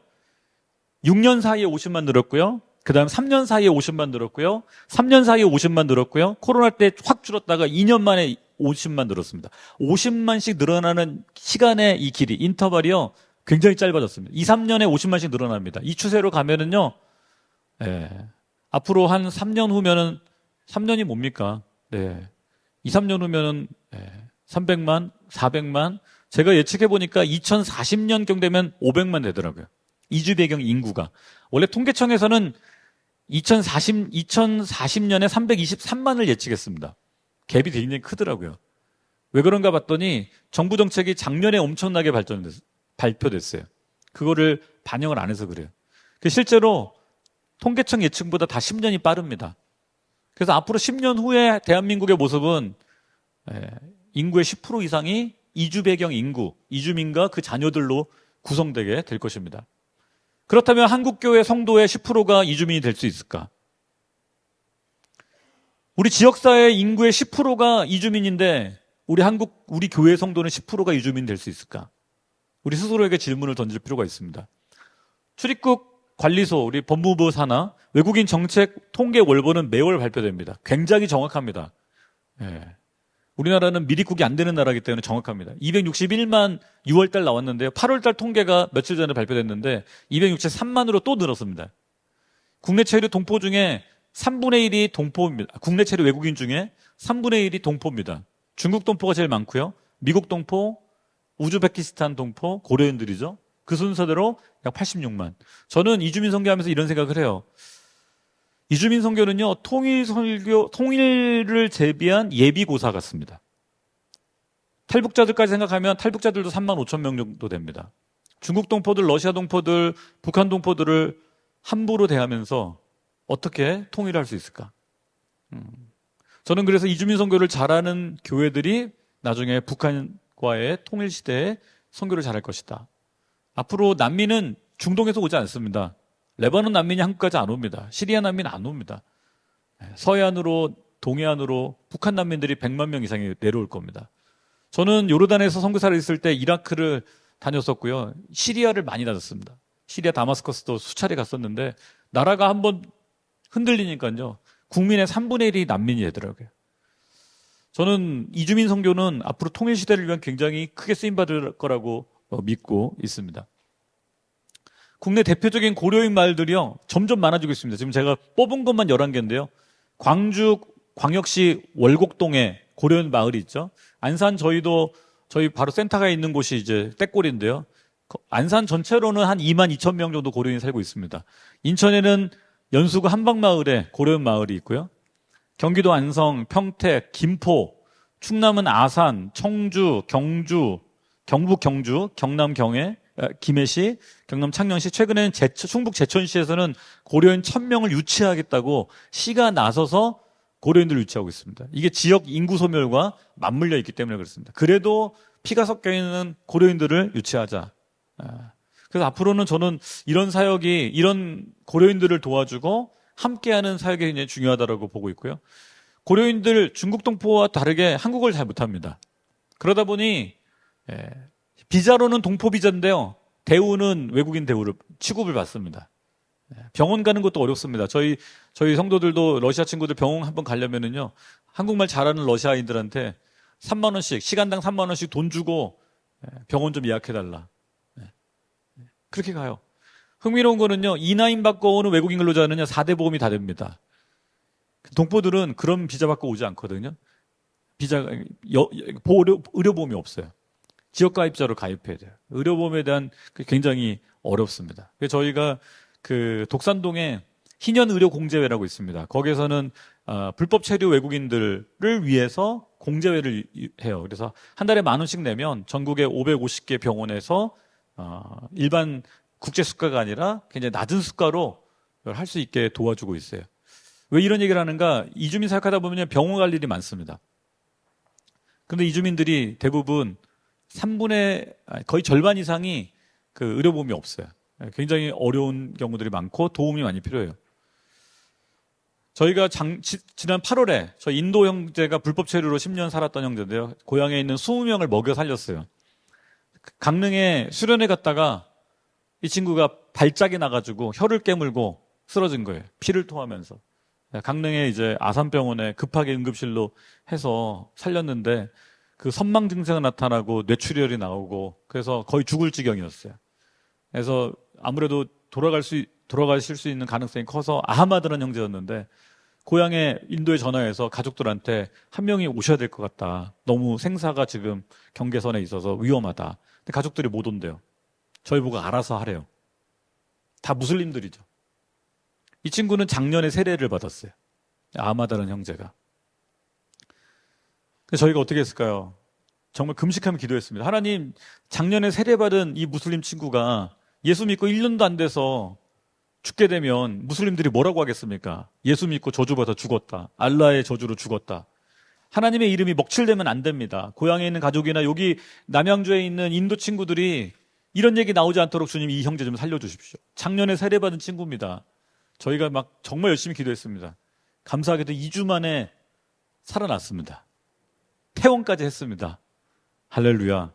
B: 6년 사이에 50만 늘었고요. 그 다음 3년 사이에 50만 늘었고요. 3년 사이에 50만 늘었고요. 코로나 때 확 줄었다가 2년 만에 50만 늘었습니다. 50만씩 늘어나는 시간의 이 길이, 인터벌이요, 굉장히 짧아졌습니다. 2, 3년에 50만씩 늘어납니다. 이 추세로 가면은요, 앞으로 한 3년 후면은, 3년이 뭡니까? 2, 3년 후면은, 300만, 400만. 제가 예측해보니까 2040년경 되면 500만 되더라고요. 이주 배경 인구가. 원래 통계청에서는 2040년에 323만을 예측했습니다. 갭이 굉장히 크더라고요. 왜 그런가 봤더니 정부 정책이 작년에 엄청나게 발표됐어요. 그거를 반영을 안 해서 그래요. 실제로 통계청 예측보다 다 10년이 빠릅니다. 그래서 앞으로 10년 후에 대한민국의 모습은 인구의 10% 이상이 이주 배경 인구, 이주민과 그 자녀들로 구성되게 될 것입니다. 그렇다면 한국교회 성도의 10%가 이주민이 될 수 있을까? 우리 지역사회 인구의 10%가 이주민인데 우리 교회 성도는 10%가 이주민이 될 수 있을까? 우리 스스로에게 질문을 던질 필요가 있습니다. 출입국 관리소, 우리 법무부 산하 외국인 정책 통계 월보는 매월 발표됩니다. 굉장히 정확합니다. 우리나라는 미입국이 안 되는 나라이기 때문에 정확합니다. 261만 6월달 나왔는데요. 8월달 통계가 며칠 전에 발표됐는데 263만으로 또 늘었습니다. 국내 체류 동포 중에 3분의 1이 동포입니다. 국내 체류 외국인 중에 3분의 1이 동포입니다. 중국 동포가 제일 많고요. 미국 동포, 우즈베키스탄 동포, 고려인들이죠. 그 순서대로 약 86만. 저는 이주민 선교하면서 이런 생각을 해요. 이주민 선교는요, 통일을 대비한 예비고사 같습니다. 탈북자들까지 생각하면 탈북자들도 3만 5천 명 정도 됩니다. 중국 동포들, 러시아 동포들, 북한 동포들을 함부로 대하면서 어떻게 통일할 수 있을까? 저는 그래서 이주민 선교를 잘하는 교회들이 나중에 북한과의 통일 시대에 선교를 잘할 것이다. 앞으로 난민은 중동에서 오지 않습니다. 레바논 난민이 한국까지 안 옵니다. 시리아 난민 안 옵니다. 서해안으로, 동해안으로 북한 난민들이 100만 명 이상이 내려올 겁니다. 저는 요르단에서 선교사를 있을 때 이라크를 다녔었고요. 시리아를 많이 다녔습니다. 시리아 다마스커스도 수차례 갔었는데 나라가 한번 흔들리니까요. 국민의 3분의 1이 난민이 되더라고요. 저는 이주민 선교는 앞으로 통일 시대를 위한 굉장히 크게 쓰임받을 거라고 믿고 있습니다. 국내 대표적인 고려인 마을들이요, 점점 많아지고 있습니다. 지금 제가 뽑은 것만 11개인데요. 광주 광역시 월곡동에 고려인 마을이 있죠. 안산 저희 바로 센터가 있는 곳이 이제 떼꼬리인데요. 안산 전체로는 한 2만 2천 명 정도 고려인이 살고 있습니다. 인천에는 연수구 한방마을에 고려인 마을이 있고요. 경기도 안성, 평택, 김포, 충남은 아산, 청주, 경주, 경북 경주, 경남 경해, 김해시, 경남 창녕시, 최근에는 충북 제천시에서는 고려인 1000명을 유치하겠다고 시가 나서서 고려인들을 유치하고 있습니다. 이게 지역 인구 소멸과 맞물려 있기 때문에 그렇습니다. 그래도 피가 섞여 있는 고려인들을 유치하자. 그래서 앞으로는 저는 이런 사역이, 이런 고려인들을 도와주고 함께하는 사역이 굉장히 중요하다고 보고 있고요. 고려인들 중국 동포와 다르게 한국어를 잘 못합니다. 그러다 보니 비자로는 동포 비자인데요. 대우는 외국인 대우를 취급을 받습니다. 병원 가는 것도 어렵습니다. 저희 성도들도 러시아 친구들 병원 한번 가려면은요, 한국말 잘하는 러시아인들한테 3만 원씩, 시간당 3만 원씩 돈 주고 병원 좀 예약해달라. 그렇게 가요. 흥미로운 거는요, 이나임 받고 오는 외국인 근로자는요, 4대 보험이 다 됩니다. 동포들은 그런 비자 받고 오지 않거든요. 의료보험이 없어요. 지역가입자로 가입해야 돼요. 의료보험에 대한 굉장히 어렵습니다. 그래서 저희가 그 독산동에 희년의료공제회라고 있습니다. 거기에서는 불법 체류 외국인들을 위해서 공제회를 해요. 그래서 한 달에 10,000원씩 내면 전국의 550개 병원에서 일반 국제 수가가 아니라 굉장히 낮은 수가로 할 수 있게 도와주고 있어요. 왜 이런 얘기를 하는가? 이주민 사역하다 보면 병원 갈 일이 많습니다. 근데 이주민들이 대부분 거의 절반 이상이 그 의료보험이 없어요. 굉장히 어려운 경우들이 많고 도움이 많이 필요해요. 저희가 지난 8월에 저 인도 형제가 불법 체류로 10년 살았던 형제인데요. 고향에 있는 20명을 먹여 살렸어요. 강릉에 수련회 갔다가 이 친구가 발작이 나가지고 혀를 깨물고 쓰러진 거예요. 피를 토하면서. 강릉에 이제 아산병원에 급하게 응급실로 해서 살렸는데 그 선망 증세가 나타나고 뇌출혈이 나오고 그래서 거의 죽을 지경이었어요. 그래서 아무래도 돌아가실 수 있는 가능성이 커서 아하마드라는 형제였는데 고향에 인도에 전화해서 가족들한테 한 명이 오셔야 될 것 같다. 너무 생사가 지금 경계선에 있어서 위험하다. 근데 가족들이 못 온대요. 저희 보고 알아서 하래요. 다 무슬림들이죠. 이 친구는 작년에 세례를 받았어요. 아하마드라는 형제가. 그래서 저희가 어떻게 했을까요? 정말 금식하며 기도했습니다. 하나님, 작년에 세례받은 이 무슬림 친구가 예수 믿고 1년도 안 돼서 죽게 되면 무슬림들이 뭐라고 하겠습니까? 예수 믿고 저주받아 죽었다. 알라의 저주로 죽었다. 하나님의 이름이 먹칠되면 안 됩니다. 고향에 있는 가족이나 여기 남양주에 있는 인도 친구들이 이런 얘기 나오지 않도록 주님 이 형제 좀 살려주십시오. 작년에 세례받은 친구입니다. 저희가 막 정말 열심히 기도했습니다. 감사하게도 2주 만에 살아났습니다. 퇴원까지 했습니다. 할렐루야.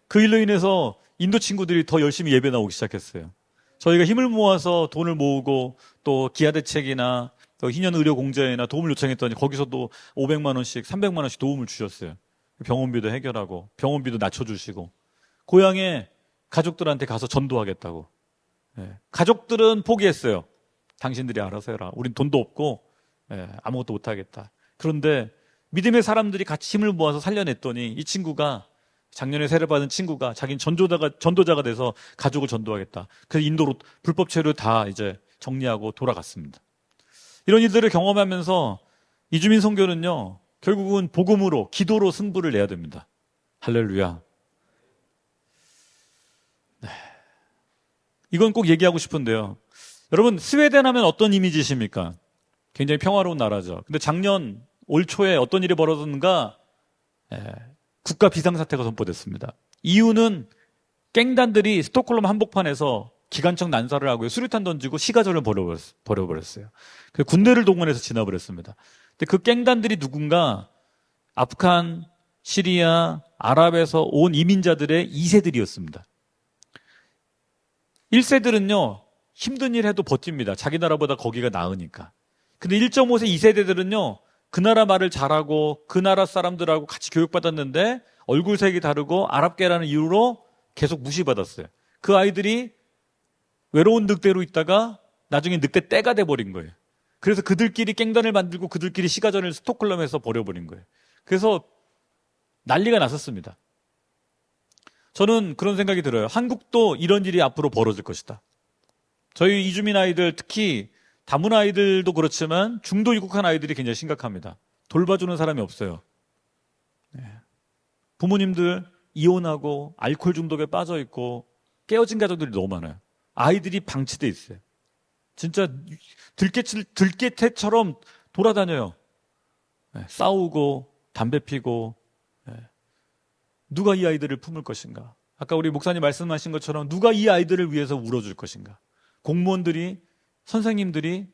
B: 그 일로 인해서 인도 친구들이 더 열심히 예배 나오기 시작했어요. 저희가 힘을 모아서 돈을 모으고 또 기아대책이나 또 희년의료공제나 도움을 요청했더니 거기서도 500만 원씩 300만 원씩 도움을 주셨어요. 병원비도 해결하고 병원비도 낮춰주시고 고향에 가족들한테 가서 전도하겠다고. 가족들은 포기했어요. 당신들이 알아서 해라. 우린 돈도 없고 아무것도 못하겠다. 그런데 믿음의 사람들이 같이 힘을 모아서 살려냈더니 이 친구가 작년에 세례받은 친구가 자기는 전도자가 돼서 가족을 전도하겠다. 그래서 인도로 불법 체류 다 이제 정리하고 돌아갔습니다. 이런 일들을 경험하면서 이주민 선교는요, 결국은 복음으로, 기도로 승부를 내야 됩니다. 할렐루야. 네. 이건 꼭 얘기하고 싶은데요. 여러분, 스웨덴 하면 어떤 이미지십니까? 굉장히 평화로운 나라죠. 근데 작년 올 초에 어떤 일이 벌어졌는가? 국가 비상사태가 선포됐습니다. 이유는 깽단들이 스톡홀름 한복판에서 기관총 난사를 하고요. 수류탄 던지고 시가전을 벌여버렸어요. 그래서 군대를 동원해서 진압을 했습니다. 근데 그 깽단들이 누군가 아프간, 시리아, 아랍에서 온 이민자들의 2세들이었습니다. 1세들은요. 힘든 일 해도 버팁니다. 자기 나라보다 거기가 나으니까. 근데 1.5세 2세대들은요. 그 나라 말을 잘하고 그 나라 사람들하고 같이 교육받았는데 얼굴색이 다르고 아랍계라는 이유로 계속 무시받았어요. 그 아이들이 외로운 늑대로 있다가 나중에 늑대 떼가 돼버린 거예요. 그래서 그들끼리 깽단을 만들고 그들끼리 시가전을 스톡홀름에서 벌여버린 거예요. 그래서 난리가 났었습니다. 저는 그런 생각이 들어요. 한국도 이런 일이 앞으로 벌어질 것이다. 저희 이주민 아이들, 특히 다문 아이들도 그렇지만 중도 입국한 아이들이 굉장히 심각합니다. 돌봐주는 사람이 없어요. 부모님들 이혼하고 알코올 중독에 빠져 있고 깨어진 가족들이 너무 많아요. 아이들이 방치돼 있어요. 진짜 들깨처럼 돌아다녀요. 싸우고 담배 피고. 누가 이 아이들을 품을 것인가? 아까 우리 목사님 말씀하신 것처럼 누가 이 아이들을 위해서 울어줄 것인가? 공무원들이, 선생님들은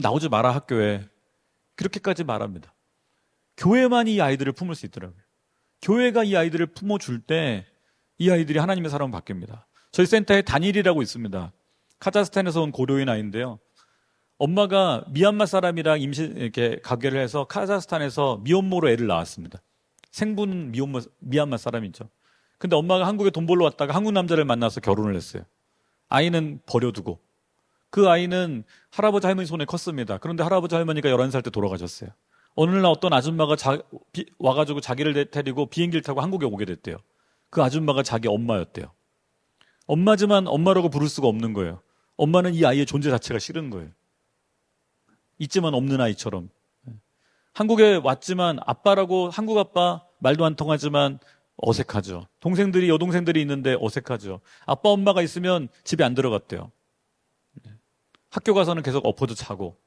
B: 나오지 마라 학교에. 그렇게까지 말합니다. 교회만이 이 아이들을 품을 수 있더라고요. 교회가 이 아이들을 품어줄 때 이 아이들이 하나님의 사람을 바뀝니다. 저희 센터에 단일이라고 있습니다. 카자흐스탄에서 온 고려인 아이인데요. 엄마가 미얀마 사람이랑 이렇게 가게를 해서 카자흐스탄에서 미혼모로 애를 낳았습니다. 생부는 미얀마 사람이죠. 근데 엄마가 한국에 돈 벌러 왔다가 한국 남자를 만나서 결혼을 했어요. 아이는 버려두고. 그 아이는 할아버지 할머니 손에 컸습니다. 그런데 할아버지 할머니가 11살 때 돌아가셨어요. 어느 날 어떤 아줌마가 와가지고 자기를 데리고 비행기를 타고 한국에 오게 됐대요. 그 아줌마가 자기 엄마였대요. 엄마지만 엄마라고 부를 수가 없는 거예요. 엄마는 이 아이의 존재 자체가 싫은 거예요. 있지만 없는 아이처럼. 한국에 왔지만 아빠라고 한국 아빠 말도 안 통하지만 어색하죠. 여동생들이 있는데 어색하죠. 아빠 엄마가 있으면 집에 안 들어갔대요. 학교 가서는 계속 엎어져 자고.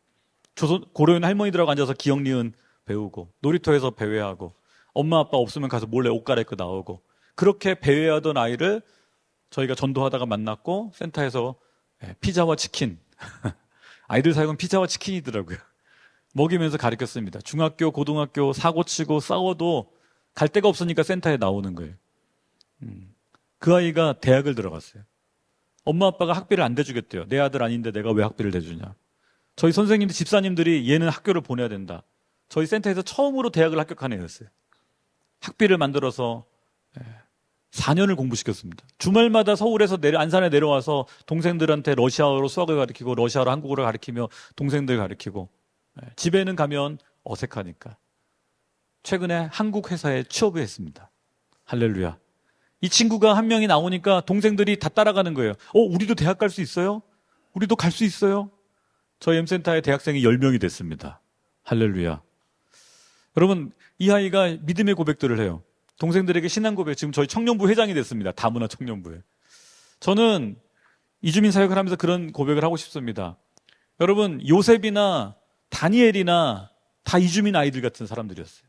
B: 고려인 할머니들하고 앉아서 기억 니은 배우고, 놀이터에서 배회하고, 엄마 아빠 없으면 가서 몰래 옷 갈아입고 나오고, 그렇게 배회하던 아이를 저희가 전도하다가 만났고, 센터에서 피자와 치킨, 아이들 사역은 피자와 치킨이더라고요. 먹이면서 가르쳤습니다. 중학교, 고등학교 사고치고 싸워도 갈 데가 없으니까 센터에 나오는 거예요. 그 아이가 대학을 들어갔어요. 엄마 아빠가 학비를 안 대주겠대요. 내 아들 아닌데 내가 왜 학비를 대주냐. 저희 선생님들, 집사님들이 얘는 학교를 보내야 된다. 저희 센터에서 처음으로 대학을 합격한 애였어요. 학비를 만들어서 4년을 공부시켰습니다. 주말마다 서울에서 안산에 내려와서 동생들한테 러시아어로 수학을 가르치고, 러시아어로 한국어를 가르치며 동생들 가르치고, 집에는 가면 어색하니까 최근에 한국 회사에 취업을 했습니다. 할렐루야. 이 친구가 한 명이 나오니까 동생들이 다 따라가는 거예요. 우리도 대학 갈 수 있어요? 우리도 갈 수 있어요? 저희 M센터에 대학생이 10명이 됐습니다. 할렐루야. 여러분, 이 아이가 믿음의 고백들을 해요. 동생들에게 신앙 고백, 지금 저희 청년부 회장이 됐습니다. 다문화 청년부에. 저는 이주민 사역을 하면서 그런 고백을 하고 싶습니다. 여러분, 요셉이나 다니엘이나 다 이주민 아이들 같은 사람들이었어요.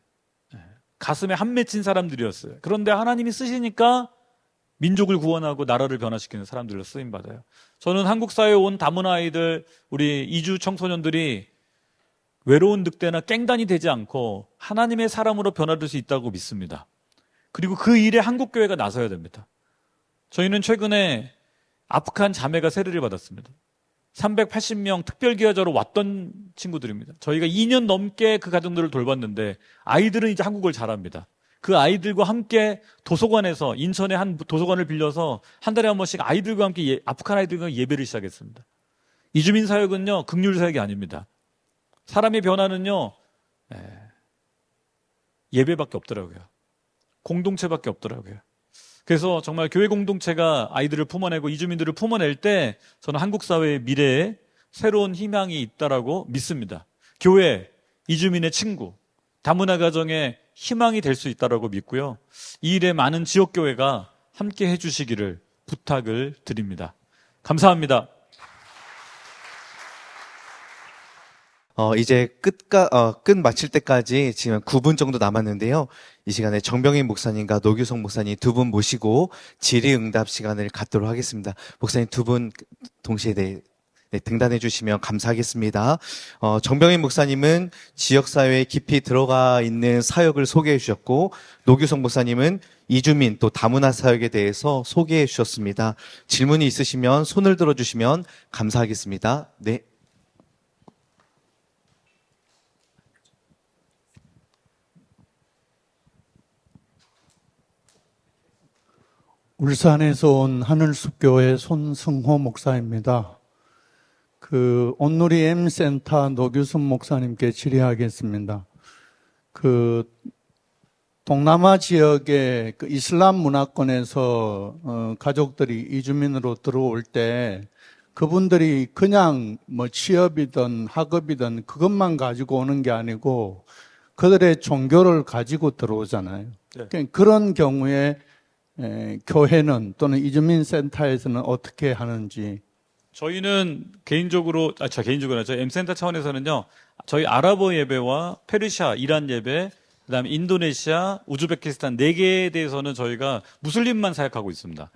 B: 가슴에 한 맺힌 사람들이었어요. 그런데 하나님이 쓰시니까 민족을 구원하고 나라를 변화시키는 사람들로 쓰임받아요. 저는 한국 사회에 온 다문화 아이들, 우리 이주 청소년들이 외로운 늑대나 깽단이 되지 않고 하나님의 사람으로 변화될 수 있다고 믿습니다. 그리고 그 일에 한국교회가 나서야 됩니다. 저희는 최근에 아프간 자매가 세례를 받았습니다. 380명 특별기여자로 왔던 친구들입니다. 저희가 2년 넘게 그 가정들을 돌봤는데 아이들은 이제 한국어를 잘합니다. 그 아이들과 함께 도서관에서, 인천의 한 도서관을 빌려서 한 달에 한 번씩 아이들과 함께 아프간 아이들과 예배를 시작했습니다. 이주민 사역은요, 긍휼 사역이 아닙니다. 사람의 변화는요, 예배밖에 없더라고요. 공동체밖에 없더라고요. 그래서 정말 교회 공동체가 아이들을 품어내고 이주민들을 품어낼 때 저는 한국 사회의 미래에 새로운 희망이 있다라고 믿습니다. 교회, 이주민의 친구, 다문화 가정의 희망이 될 수 있다라고 믿고요. 이 일에 많은 지역교회가 함께 해주시기를 부탁을 드립니다. 감사합니다.
C: 이제 끝 마칠 때까지 지금 9분 정도 남았는데요. 이 시간에 정병인 목사님과 노규성 목사님 두 분 모시고 질의응답 시간을 갖도록 하겠습니다. 목사님 두 분 동시에 등단해 주시면 감사하겠습니다. 정병인 목사님은 지역사회에 깊이 들어가 있는 사역을 소개해 주셨고, 노규성 목사님은 이주민 또 다문화 사역에 대해서 소개해 주셨습니다. 질문이 있으시면 손을 들어주시면 감사하겠습니다. 네.
D: 울산에서 온 하늘숲교회 손승호 목사입니다. 온누리 M센터 노규순 목사님께 질의하겠습니다. 동남아 지역의 이슬람 문화권에서 가족들이 이주민으로 들어올 때 그분들이 그냥 취업이든 학업이든 그것만 가지고 오는 게 아니고 그들의 종교를 가지고 들어오잖아요.
B: 네.
D: 그런 경우에 교회는 또는 이주민 센터에서는 어떻게 하는지.
B: 저희는 저희 M센터 차원에서는요, 저희 아랍어 예배와 페르시아, 이란 예배, 그 다음에 인도네시아, 우즈베키스탄 4개에 대해서는 저희가 무슬림만 사역하고 있습니다.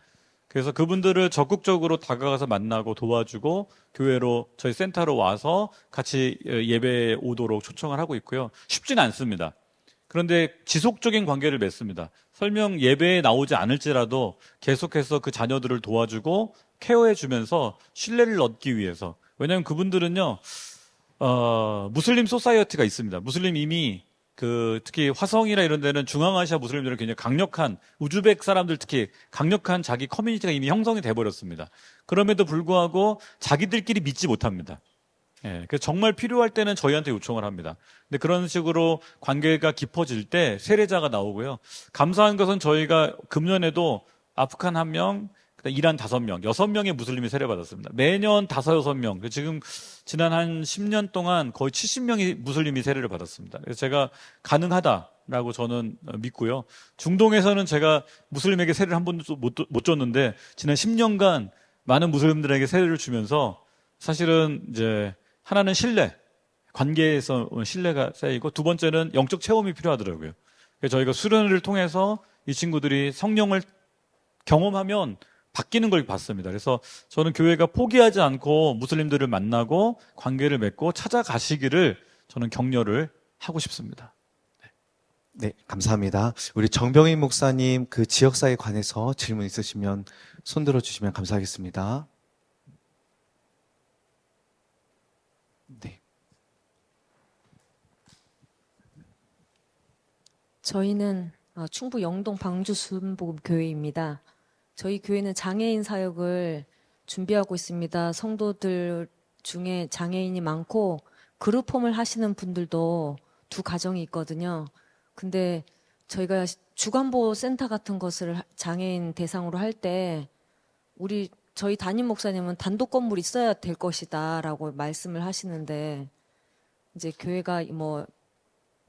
B: 그래서 그분들을 적극적으로 다가가서 만나고 도와주고 교회로, 저희 센터로 와서 같이 예배에 오도록 초청을 하고 있고요. 쉽진 않습니다. 그런데 지속적인 관계를 맺습니다. 설령 예배에 나오지 않을지라도 계속해서 그 자녀들을 도와주고 케어해주면서 신뢰를 얻기 위해서. 왜냐하면 그분들은요, 무슬림 소사이어티가 있습니다. 무슬림 이미 특히 화성이나 이런 데는 중앙아시아 무슬림들은 굉장히 강력한, 우즈벡 사람들 특히 강력한 자기 커뮤니티가 이미 형성이 돼버렸습니다. 그럼에도 불구하고 자기들끼리 믿지 못합니다. 그래서 정말 필요할 때는 저희한테 요청을 합니다. 근데 그런 식으로 관계가 깊어질 때 세례자가 나오고요. 감사한 것은 저희가 금년에도 아프간 1명, 이란 5명, 6명의 무슬림이 세례받았습니다. 매년 5, 6명. 지금 지난 한 10년 동안 거의 70명의 무슬림이 세례를 받았습니다. 그래서 제가 가능하다라고 저는 믿고요. 중동에서는 제가 무슬림에게 세례를 한 번도 못 줬는데 지난 10년간 많은 무슬림들에게 세례를 주면서 사실은 이제 하나는 신뢰, 관계에서 신뢰가 쌓이고, 두 번째는 영적 체험이 필요하더라고요. 그래서 저희가 수련회를 통해서 이 친구들이 성령을 경험하면 바뀌는 걸 봤습니다. 그래서 저는 교회가 포기하지 않고 무슬림들을 만나고 관계를 맺고 찾아가시기를 저는 격려를 하고 싶습니다.
C: 네, 감사합니다. 우리 정병인 목사님 그 지역사에 관해서 질문 있으시면 손 들어주시면 감사하겠습니다. 네.
E: 저희는 충북 영동 방주 순복음교회입니다. 저희 교회는 장애인 사역을 준비하고 있습니다. 성도들 중에 장애인이 많고 그룹홈을 하시는 분들도 두 가정이 있거든요. 근데 저희가 주간보호 센터 같은 것을 장애인 대상으로 할 때 저희 담임 목사님은 단독 건물이 있어야 될 것이다라고 말씀을 하시는데, 이제 교회가 뭐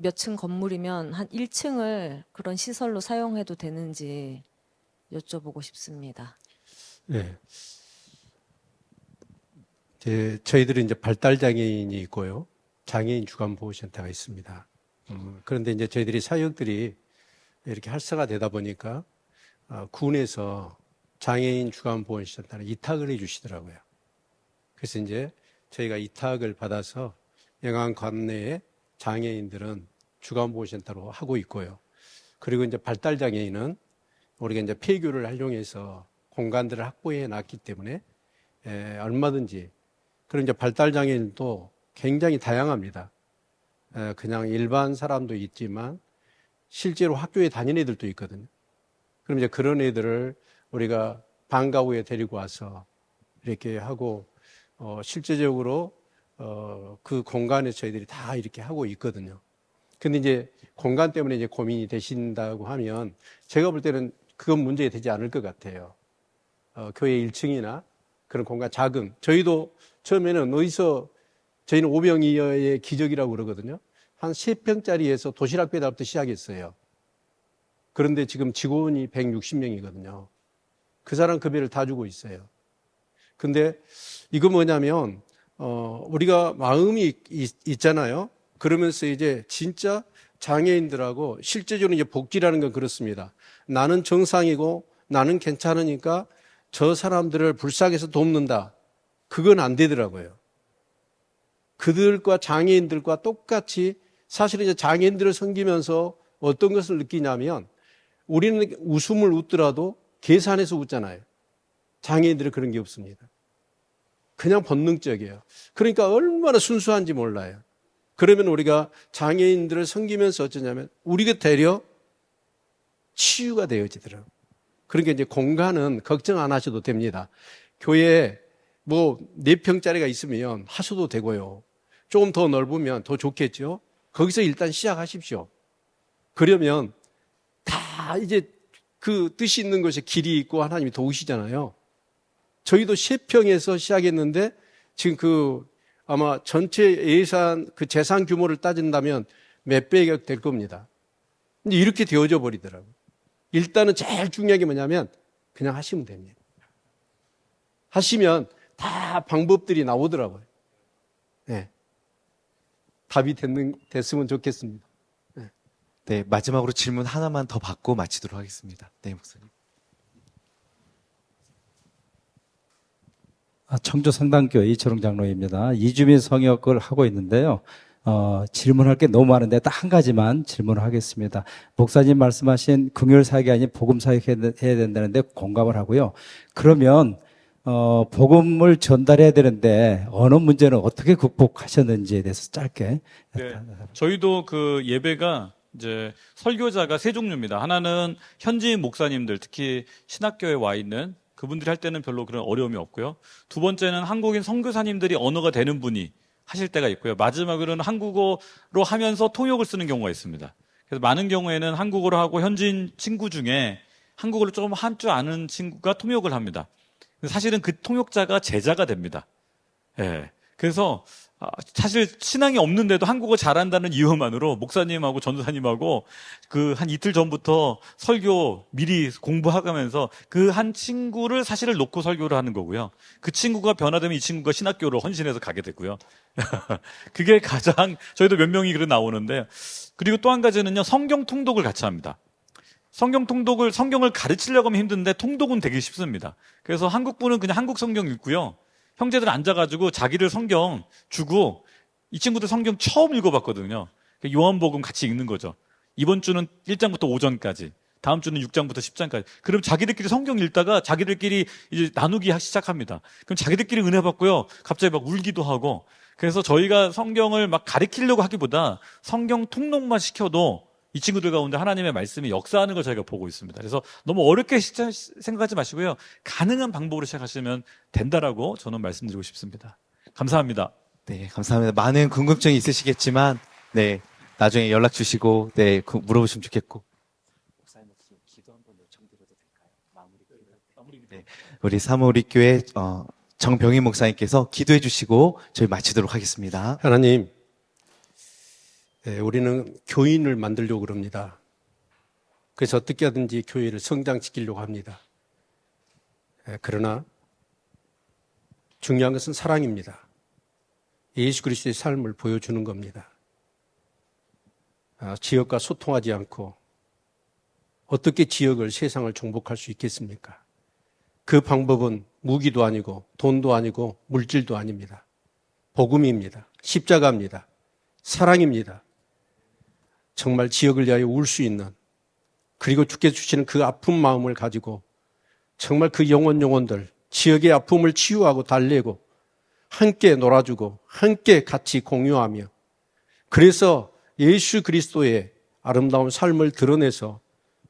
E: 몇 층 건물이면 한 1층을 그런 시설로 사용해도 되는지 여쭤보고 싶습니다.
A: 네. 저희들은 이제 발달장애인이 있고요. 장애인 주간보호센터가 있습니다. 그런데 이제 저희들이 사역들이 이렇게 활성화되다 보니까 군에서 장애인 주간보호센터를 이탁을 해 주시더라고요. 그래서 이제 저희가 이탁을 받아서 영안 관내에 장애인들은 주간보호센터로 하고 있고요. 그리고 이제 발달장애인은 우리가 이제 폐교를 활용해서 공간들을 확보해 놨기 때문에 얼마든지, 그런 이제 발달장애인도 굉장히 다양합니다. 그냥 일반 사람도 있지만 실제로 학교에 다니는 애들도 있거든요. 그럼 이제 그런 애들을 우리가 방과 후에 데리고 와서 이렇게 하고 실제적으로 그 공간에 저희들이 다 이렇게 하고 있거든요. 근데 이제 공간 때문에 이제 고민이 되신다고 하면 제가 볼 때는 그건 문제가 되지 않을 것 같아요. 교회 1층이나 그런 공간 작은, 저희도 처음에는 저희는 오병이어의 기적이라고 그러거든요. 한 3평짜리에서 도시락 배달부터 시작했어요. 그런데 지금 직원이 160명이거든요. 그 사람 급여를 다 주고 있어요. 근데 이거 뭐냐면 우리가 마음이 있잖아요. 그러면서 이제 진짜 장애인들하고 실제적으로 이제 복지라는 건 그렇습니다. 나는 정상이고 나는 괜찮으니까 저 사람들을 불쌍해서 돕는다. 그건 안 되더라고요. 그들과 장애인들과 똑같이, 사실은 이제 장애인들을 섬기면서 어떤 것을 느끼냐면, 우리는 웃음을 웃더라도 계산해서 웃잖아요. 장애인들은 그런 게 없습니다. 그냥 본능적이에요. 그러니까 얼마나 순수한지 몰라요. 그러면 우리가 장애인들을 섬기면서 어쩌냐면 우리가 되려 치유가 되어지더라고요. 그러니까 이제 공간은 걱정 안 하셔도 됩니다. 교회에 뭐 4평짜리가 있으면 하셔도 되고요. 조금 더 넓으면 더 좋겠죠. 거기서 일단 시작하십시오. 그러면 다 이제 그 뜻이 있는 것에 길이 있고 하나님이 도우시잖아요. 저희도 3평에서 시작했는데 지금 아마 전체 예산, 그 재산 규모를 따진다면 몇 배가 될 겁니다. 근데 이렇게 되어져 버리더라고요. 일단은 제일 중요한 게 뭐냐면 그냥 하시면 됩니다. 하시면 다 방법들이 나오더라고요. 네. 답이 됐으면 좋겠습니다. 네.
C: 네, 마지막으로 질문 하나만 더 받고 마치도록 하겠습니다. 네, 목사님.
F: 청주 성당교회 이철웅 장로입니다. 이주민 성역을 하고 있는데요. 질문할 게 너무 많은데 딱 한 가지만 질문을 하겠습니다. 목사님 말씀하신 긍휼사역이 아닌 복음사역 해야 된다는데 공감을 하고요. 그러면 복음을 전달해야 되는데 어느 문제는 어떻게 극복하셨는지에 대해서 짧게.
B: 네, 저희도 그 예배가 이제 설교자가 세 종류입니다. 하나는 현지인 목사님들, 특히 신학교에 와 있는 그분들이 할 때는 별로 그런 어려움이 없고요. 두 번째는 한국인 선교사님들이 언어가 되는 분이 하실 때가 있고요. 마지막으로는 한국어로 하면서 통역을 쓰는 경우가 있습니다. 그래서 많은 경우에는 한국어로 하고 현지인 친구 중에 한국어를 조금 할 줄 아는 친구가 통역을 합니다. 사실은 그 통역자가 제자가 됩니다. 예. 그래서 사실 신앙이 없는데도 한국어 잘한다는 이유만으로 목사님하고 전도사님하고 그 한 이틀 전부터 설교 미리 공부하면서 그 한 친구를 사실을 놓고 설교를 하는 거고요. 그 친구가 변화되면 이 친구가 신학교로 헌신해서 가게 되고요. 그게 가장 저희도 몇 명이 그래 나오는데, 그리고 또 한 가지는요, 성경 통독을 같이 합니다. 성경을 가르치려고 하면 힘든데 통독은 되게 쉽습니다. 그래서 한국 분은 그냥 한국 성경 읽고요. 형제들 앉아가지고 자기를 성경 주고, 이 친구들 성경 처음 읽어봤거든요. 요한복음 같이 읽는 거죠. 이번 주는 1장부터 5장까지, 다음 주는 6장부터 10장까지. 그럼 자기들끼리 성경 읽다가 자기들끼리 이제 나누기 시작합니다. 그럼 자기들끼리 은혜 받고요. 갑자기 막 울기도 하고. 그래서 저희가 성경을 막 가르치려고 하기보다 성경 통독만 시켜도 이 친구들 가운데 하나님의 말씀이 역사하는 걸 저희가 보고 있습니다. 그래서 너무 어렵게 생각하지 마시고요. 가능한 방법으로 시작하시면 된다라고 저는 말씀드리고 싶습니다. 감사합니다.
C: 네, 감사합니다. 많은 궁금증이 있으시겠지만, 네, 나중에 연락 주시고, 네, 물어보시면 좋겠고. 목사님 혹시 기도 한번 요청드려도 될까요? 마무리. 네, 우리 사모리교회 정병희 목사님께서 기도해 주시고 저희 마치도록 하겠습니다.
A: 하나님, 우리는 교인을 만들려고 그럽니다. 그래서 어떻게 하든지 교회를 성장시키려고 합니다. 그러나 중요한 것은 사랑입니다. 예수 그리스도의 삶을 보여주는 겁니다. 지역과 소통하지 않고 어떻게 지역을, 세상을 정복할 수 있겠습니까? 그 방법은 무기도 아니고 돈도 아니고 물질도 아닙니다. 복음입니다. 십자가입니다. 사랑입니다. 정말 지역을 위하여 울 수 있는, 그리고 주께서 주시는 그 아픈 마음을 가지고 정말 그 영혼들, 지역의 아픔을 치유하고 달래고 함께 놀아주고 함께 같이 공유하며, 그래서 예수 그리스도의 아름다운 삶을 드러내서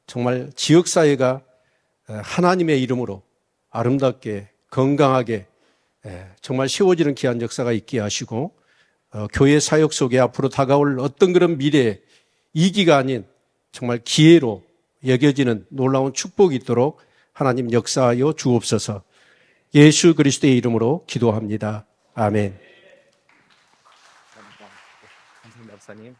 A: 정말 지역사회가 하나님의 이름으로 아름답게 건강하게 정말 세워지는 귀한 역사가 있게 하시고, 교회 사역 속에 앞으로 다가올 어떤 그런 미래에 이기가 아닌 정말 기회로 여겨지는 놀라운 축복이 있도록 하나님 역사하여 주옵소서. 예수 그리스도의 이름으로 기도합니다. 아멘.
C: 감사합니다, 목사님.